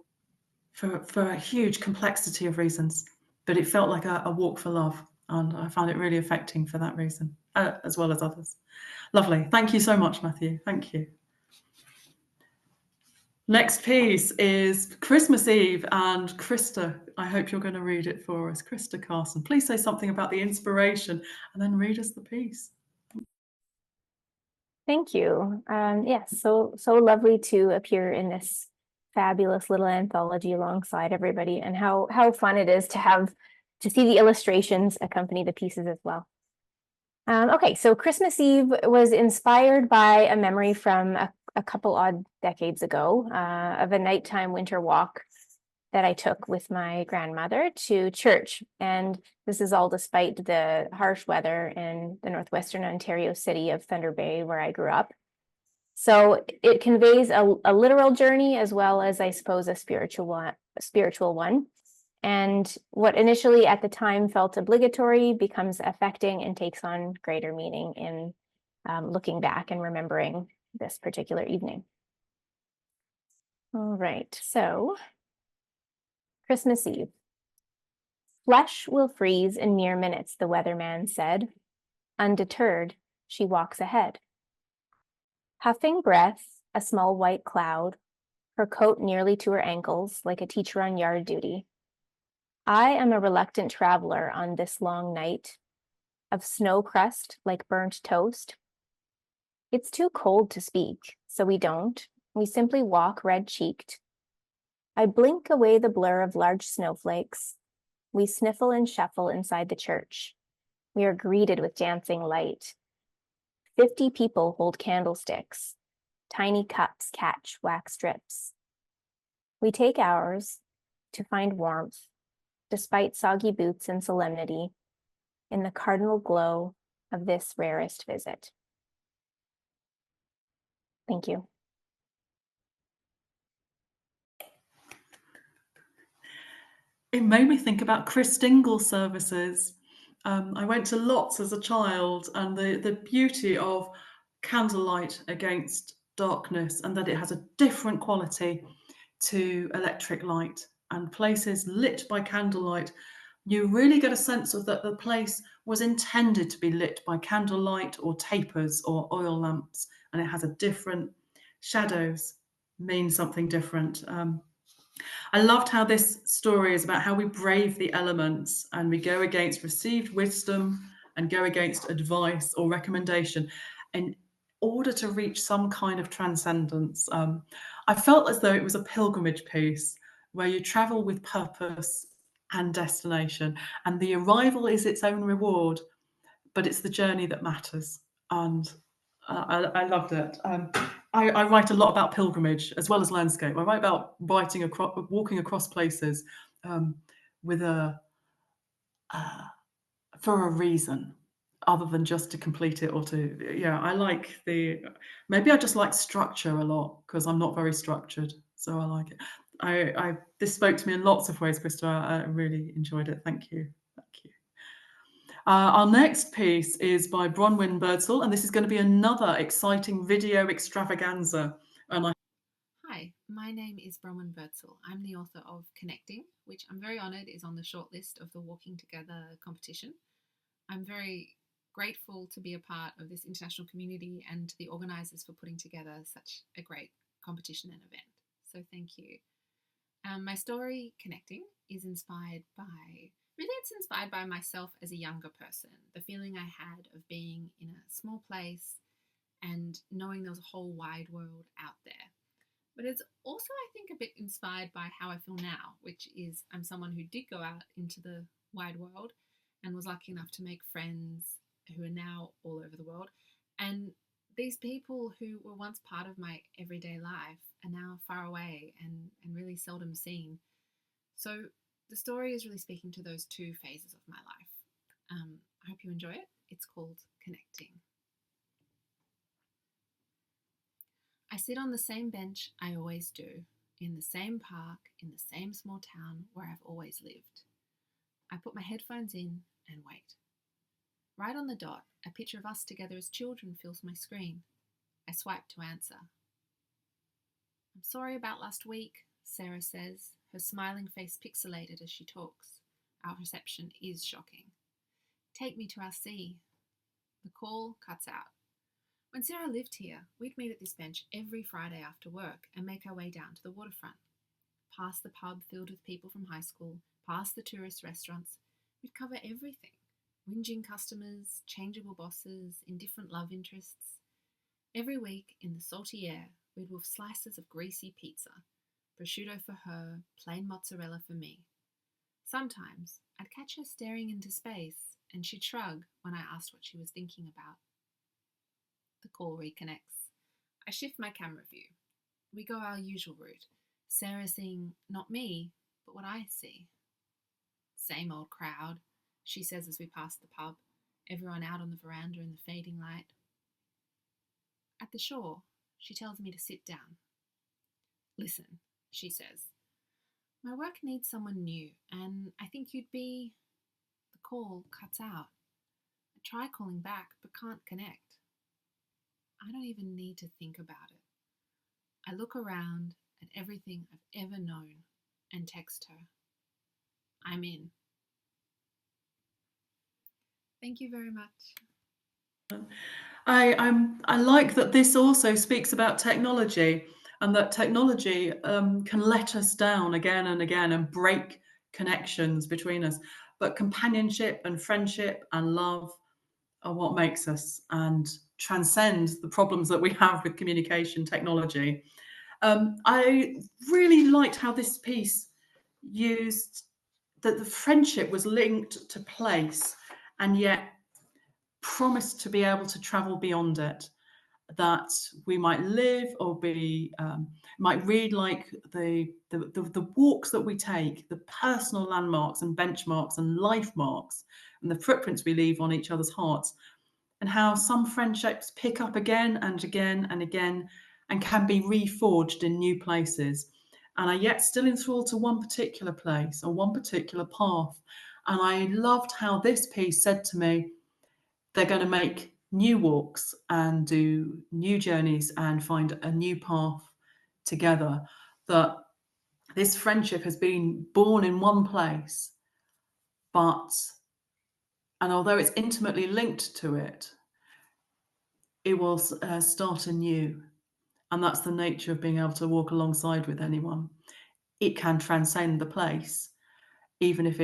a huge complexity of reasons, but it felt like a walk for love, and I found it really affecting for that reason, as well as others. Lovely. Thank you so much, Matthew. Thank you. Next piece is Christmas Eve, and Krista, I hope you're going to read it for us. Krista Carson, please say something about the inspiration and then read us the piece. Thank you. Yes, so lovely to appear in this fabulous little anthology alongside everybody, and how fun it is to see the illustrations accompany the pieces as well. Okay, so Christmas Eve was inspired by a memory from a couple odd decades ago of a nighttime winter walk that I took with my grandmother to church. And this is all despite the harsh weather in the northwestern Ontario city of Thunder Bay, where I grew up. So it conveys a literal journey as well as, I suppose, a spiritual one. And what initially at the time felt obligatory becomes affecting and takes on greater meaning in looking back and remembering this particular evening. All right, so Christmas Eve. Flesh will freeze in mere minutes, the weatherman said. Undeterred, she walks ahead. Huffing breath, a small white cloud, her coat nearly to her ankles, like a teacher on yard duty. I am a reluctant traveler on this long night, of snow crust like burnt toast. It's too cold to speak, so we don't. We simply walk red-cheeked. I blink away the blur of large snowflakes. We sniffle and shuffle inside the church. We are greeted with dancing light. 50 people hold candlesticks. Tiny cups catch wax strips. We take ours to find warmth, despite soggy boots and solemnity, in the cardinal glow of this rarest visit. Thank you. It made me think about Chris Dingle's services. I went to lots as a child, and the beauty of candlelight against darkness, and that it has a different quality to electric light, and places lit by candlelight, you really get a sense of that the place was intended to be lit by candlelight or tapers or oil lamps, and it has a different shadows mean something different. I loved how this story is about how we brave the elements and we go against received wisdom and go against advice or recommendation in order to reach some kind of transcendence. I felt as though it was a pilgrimage piece where you travel with purpose and destination, and the arrival is its own reward, but it's the journey that matters. And I loved it. I write a lot about pilgrimage as well as landscape. I write about walking across places with for a reason, other than just to complete it or to, I like maybe I just like structure a lot because I'm not very structured, so I like it. This spoke to me in lots of ways, Krista. I really enjoyed it. Thank you. Our next piece is by Bronwyn Birdsall, and this is going to be another exciting video extravaganza. Hi, my name is Bronwyn Birdsall. I'm the author of Connecting, which I'm very honoured is on the shortlist of the Walking Together competition. I'm very grateful to be a part of this international community and to the organisers for putting together such a great competition and event. So thank you. My story, Connecting, is inspired by myself as a younger person, the feeling I had of being in a small place and knowing there was a whole wide world out there. But it's also, I think, a bit inspired by how I feel now, which is I'm someone who did go out into the wide world and was lucky enough to make friends who are now all over the world. And these people who were once part of my everyday life are now far away and really seldom seen. So the story is really speaking to those two phases of my life. I hope you enjoy it. It's called Connecting. I sit on the same bench I always do, in the same park, in the same small town where I've always lived. I put my headphones in and wait. Right on the dot, a picture of us together as children fills my screen. I swipe to answer. I'm sorry about last week, Sarah says, her smiling face pixelated as she talks. Our reception is shocking. Take me to our sea. The call cuts out. When Sarah lived here, we'd meet at this bench every Friday after work and make our way down to the waterfront. Past the pub filled with people from high school, past the tourist restaurants, we'd cover everything. Whinging customers, changeable bosses, indifferent love interests. Every week, in the salty air, we'd wolf slices of greasy pizza, prosciutto for her, plain mozzarella for me. Sometimes, I'd catch her staring into space, and she'd shrug when I asked what she was thinking about. The call reconnects. I shift my camera view. We go our usual route, Sarah seeing not me, but what I see. Same old crowd, she says as we pass the pub, everyone out on the veranda in the fading light. At the shore, she tells me to sit down. Listen, she says, my work needs someone new, and I think you'd be... The call cuts out. I try calling back, but can't connect. I don't even need to think about it. I look around at everything I've ever known and text her. I'm in. Thank you very much. I like that this also speaks about technology, and that technology can let us down again and again and break connections between us. But companionship and friendship and love are what makes us and transcend the problems that we have with communication technology. I really liked how this piece used that the friendship was linked to place and yet promised to be able to travel beyond it, that we might live or be might read like the walks that we take, the personal landmarks and benchmarks and life marks and the footprints we leave on each other's hearts, and how some friendships pick up again and again and again and can be reforged in new places and are yet still enthralled to one particular place or one particular path. And I loved how this piece said to me, they're going to make new walks and do new journeys and find a new path together. That this friendship has been born in one place, and although it's intimately linked to it, it will start anew. And that's the nature of being able to walk alongside with anyone. It can transcend the place, even if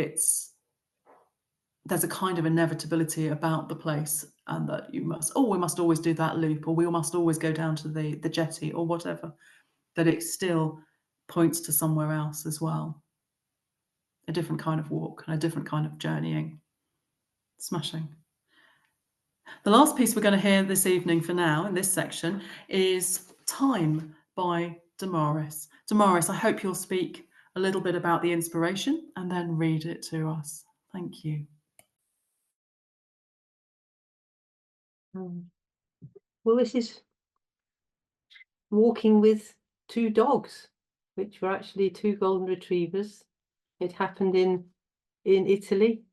there's a kind of inevitability about the place, and that we must always do that loop, or we must always go down to the jetty or whatever, that it still points to somewhere else as well. A different kind of walk and a different kind of journeying. Smashing. The last piece we're going to hear this evening for now in this section is Time by Damaris. Damaris, I hope you'll speak a little bit about the inspiration and then read it to us. Thank you. Well, this is walking with two dogs, which were actually two golden retrievers. It happened in Italy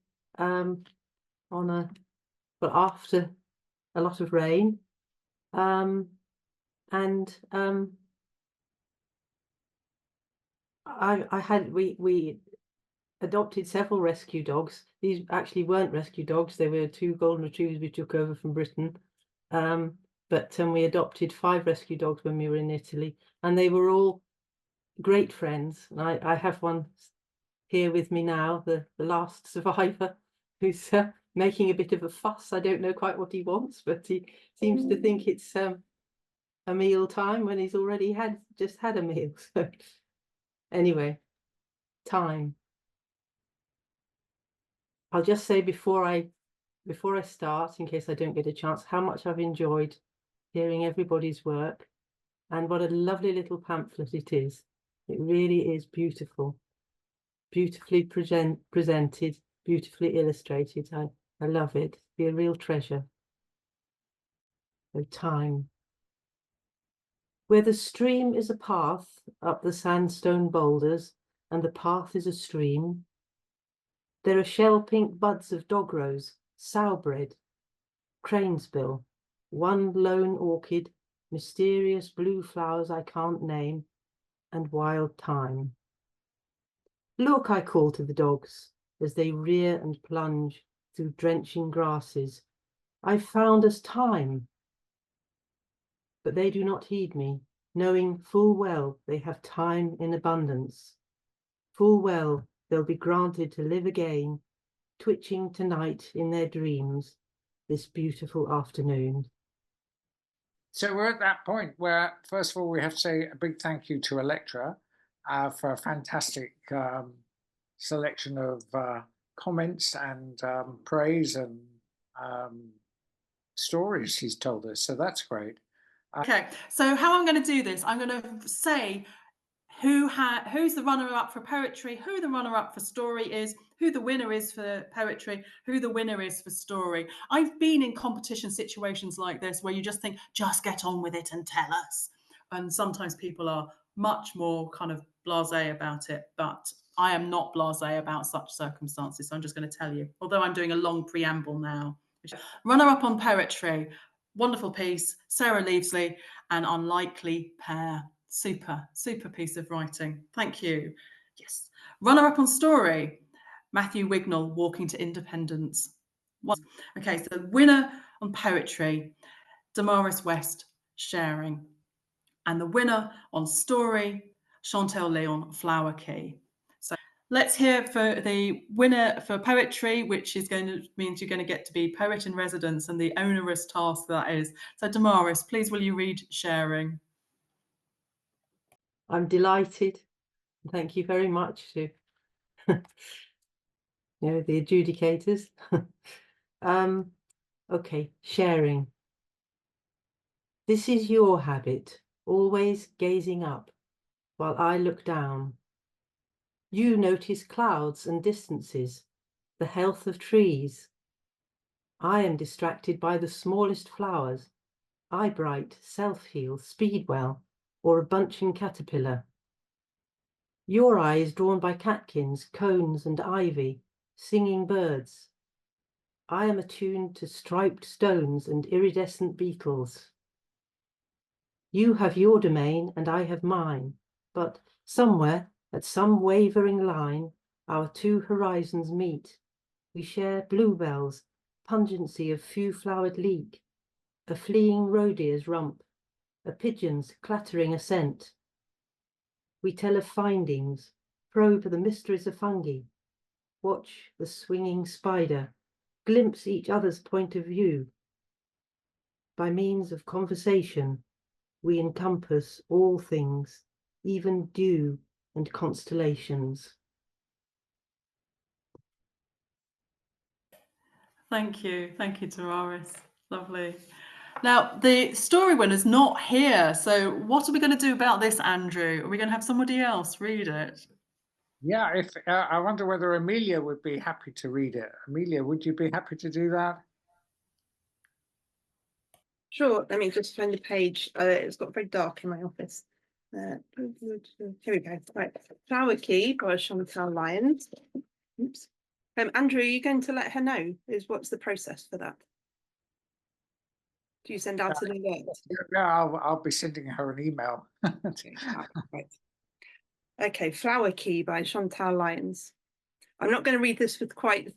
after a lot of rain, we adopted several rescue dogs. These actually weren't rescue dogs; they were two golden retrievers we took over from Britain. But we adopted 5 rescue dogs when we were in Italy, and they were all great friends. And I have one here with me now, the last survivor, who's making a bit of a fuss. I don't know quite what he wants, but he seems to think it's a meal time when he's already just had a meal. So anyway, time. I'll just say before I start, in case I don't get a chance, how much I've enjoyed hearing everybody's work, and what a lovely little pamphlet it is. It really is beautiful, beautifully presented, beautifully illustrated. I love it. It'd be a real treasure. So time. Where the stream is a path up the sandstone boulders, and the path is a stream, there are shell-pink buds of dog rose, sowbread, cranesbill, one lone orchid, mysterious blue flowers I can't name, and wild thyme. Look, I call to the dogs as they rear and plunge through drenching grasses. I've found us time. But they do not heed me, knowing full well they have time in abundance. Full well they'll be granted to live again, twitching tonight in their dreams, this beautiful afternoon. So we're at that point where, first of all, we have to say a big thank you to Electra for a fantastic selection of comments and praise and stories she's told us. So that's great. Okay, so how I'm going to do this, I'm going to say who's the runner-up for poetry, who the runner-up for story is, who the winner is for poetry, who the winner is for story. I've been in competition situations like this where you just think, just get on with it and tell us. And sometimes people are much more kind of blasé about it, but I am not blasé about such circumstances. So I'm just going to tell you, although I'm doing a long preamble now. Runner-up on poetry, wonderful piece, Sarah Leavesley, An Unlikely Pair. Super piece of writing. Thank you. Yes. Runner-up on story, Matthew Wignall, Walking to Independence. Okay, so winner on poetry, Damaris West, Sharing. And the winner on story, Chantel Leon, Flower Key. So let's hear for the winner for poetry, which is means you're going to get to be poet in residence, and the onerous task that is. So Damaris, please will you read Sharing? I'm delighted. Thank you very much to the adjudicators. Okay, Sharing. This is your habit, always gazing up while I look down. You notice clouds and distances, the health of trees. I am distracted by the smallest flowers, eyebright, self-heal, speedwell, or a bunching caterpillar. Your eye is drawn by catkins, cones, and ivy, singing birds. I am attuned to striped stones and iridescent beetles. You have your domain and I have mine, but somewhere, at some wavering line, our two horizons meet. We share bluebells, pungency of few-flowered leek, a fleeing roe deer's rump, a pigeon's clattering ascent. We tell of findings, probe the mysteries of fungi, watch the swinging spider, glimpse each other's point of view. By means of conversation, we encompass all things, even dew and constellations. Thank you, Damaris. Lovely. Now, the story winner's not here, so what are we going to do about this, Andrew? Are we going to have somebody else read it? Yeah, if I wonder whether Amelia would be happy to read it. Amelia, would you be happy to do that? Sure, let me just find the page. It's got very dark in my office. Here we go. Right, Flower Key by Chantel Lyons. Oops. Andrew, are you going to let her know? What's the process for that? Do you send out an alert? Yeah, I'll be sending her an email. Right. Okay, Flower Key by Chantel Lyons. I'm not going to read this with quite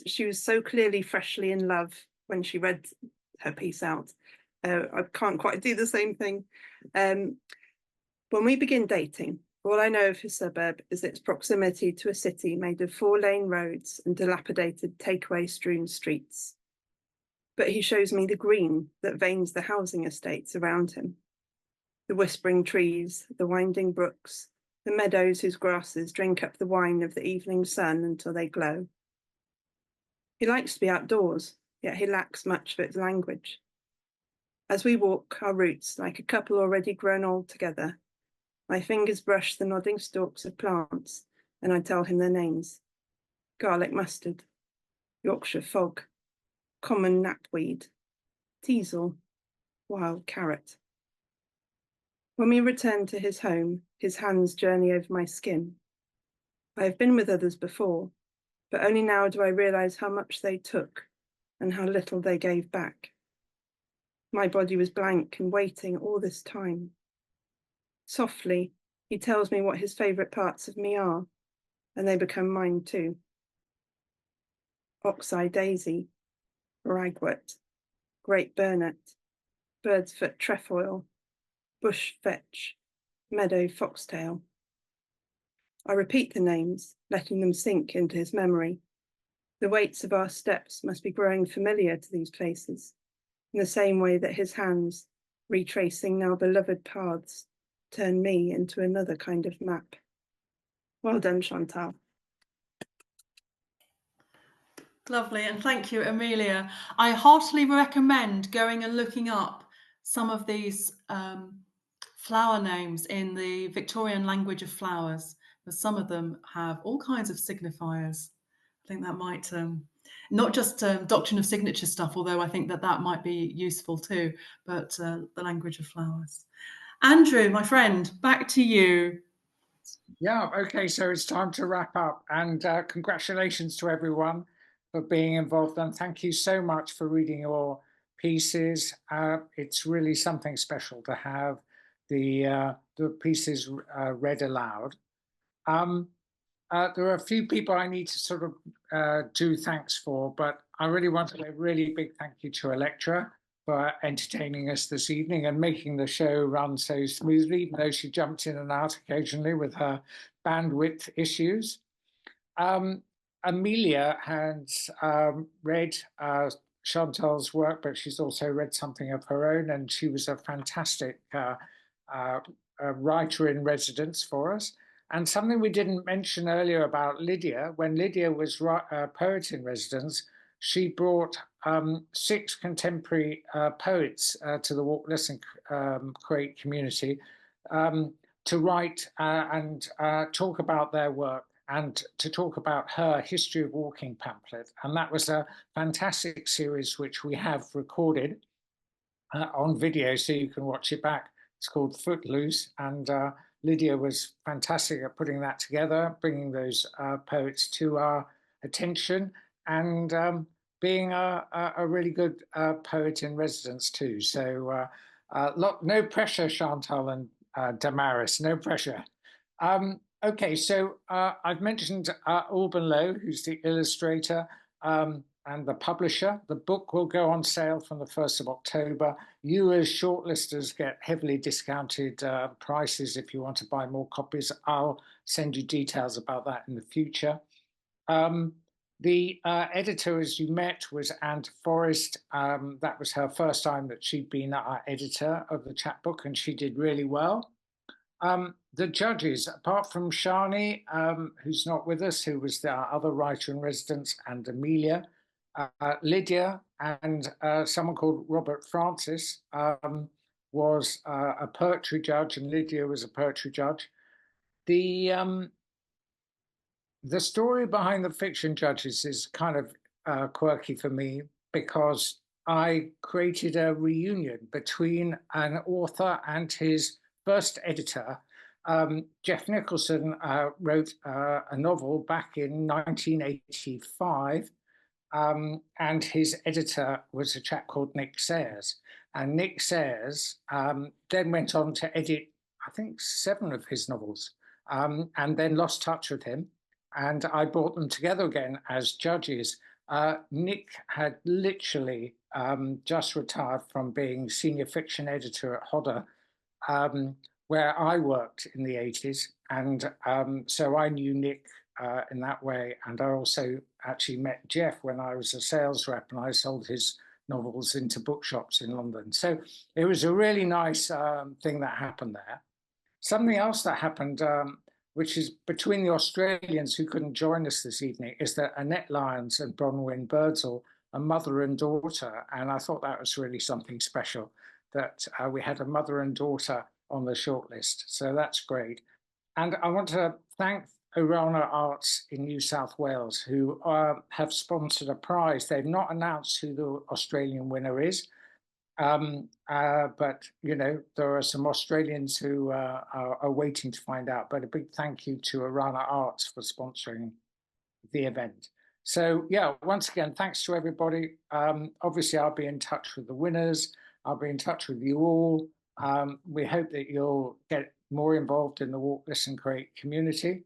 she was so clearly freshly in love when she read her piece out. I can't quite do the same thing. When we begin dating, all I know of his suburb is its proximity to a city made of 4-lane roads and dilapidated takeaway-strewn streets. But he shows me the green that veins the housing estates around him. The whispering trees, the winding brooks, the meadows whose grasses drink up the wine of the evening sun until they glow. He likes to be outdoors, yet he lacks much of its language. As we walk our routes like a couple already grown old together, my fingers brush the nodding stalks of plants, and I tell him their names. Garlic mustard, Yorkshire fog, common knapweed, teasel, wild carrot. When we return to his home, his hands journey over my skin. I have been with others before, but only now do I realize how much they took and how little they gave back. My body was blank and waiting all this time. Softly, he tells me what his favorite parts of me are, and they become mine too. Oxeye daisy, ragwort, great burnet, bird's foot trefoil, bush vetch, meadow foxtail. I repeat the names, letting them sink into his memory. The weights of our steps must be growing familiar to these places, in the same way that his hands, retracing now beloved paths, turn me into another kind of map. Well done, Chantal. Lovely, and thank you, Amelia. I heartily recommend going and looking up some of these flower names in the Victorian language of flowers, but some of them have all kinds of signifiers. I think that might, not just doctrine of signature stuff, although I think that that might be useful too, but the language of flowers. Andrew, my friend, back to you. Yeah, okay, so it's time to wrap up, and congratulations to everyone for being involved, and thank you so much for reading your pieces. It's really something special to have the pieces read aloud. There are a few people I need to sort of do thanks for, but I really want to say a really big thank you to Electra for entertaining us this evening and making the show run so smoothly, even though she jumped in and out occasionally with her bandwidth issues. Amelia has read Chantal's work, but she's also read something of her own, and she was a fantastic writer in residence for us. And something we didn't mention earlier about Lydia, when Lydia was a poet in residence, she brought 6 contemporary poets to the Walk, Listen, Create community to write and talk about their work and to talk about her History of Walking pamphlet. And that was a fantastic series which we have recorded on video, so you can watch it back. It's called Footloose, and Lydia was fantastic at putting that together, bringing those poets to our attention, and being a really good poet in residence too. So no pressure, Chantal and Damaris, no pressure. Okay, so I've mentioned Alban Lowe, who's the illustrator and the publisher. The book will go on sale from the 1st of October. You as shortlisters get heavily discounted prices if you want to buy more copies. I'll send you details about that in the future. The editor, as you met, was Anne Forrest. That was her first time that she'd been our editor of the chapbook, and she did really well. The judges, apart from Shani, who's not with us, who was the other writer in residence, and Amelia, Lydia, and someone called Robert Francis was a poetry judge, and Lydia was a poetry judge. The story behind the fiction judges is kind of quirky for me, because I created a reunion between an author and his first editor. Jeff Nicholson wrote a novel back in 1985, and his editor was a chap called Nick Sayers. And Nick Sayers then went on to edit, I think, 7 of his novels, and then lost touch with him. And I brought them together again as judges. Nick had literally just retired from being senior fiction editor at Hodder, where I worked in the 80s. And so I knew Nick in that way. And I also actually met Jeff when I was a sales rep and I sold his novels into bookshops in London. So it was a really nice thing that happened there. Something else that happened, which is between the Australians who couldn't join us this evening, is that Annette Lyons and Bronwyn Birdsall are mother and daughter. And I thought that was really something special, that we had a mother and daughter on the shortlist. So that's great. And I want to thank Orana Arts in New South Wales, who have sponsored a prize. They've not announced who the Australian winner is, but you know, there are some Australians who are waiting to find out. But a big thank you to Orana Arts for sponsoring the event. So yeah, once again, thanks to everybody. Obviously, I'll be in touch with the winners. I'll be in touch with you all. We hope that you'll get more involved in the Walk, Listen, Create community.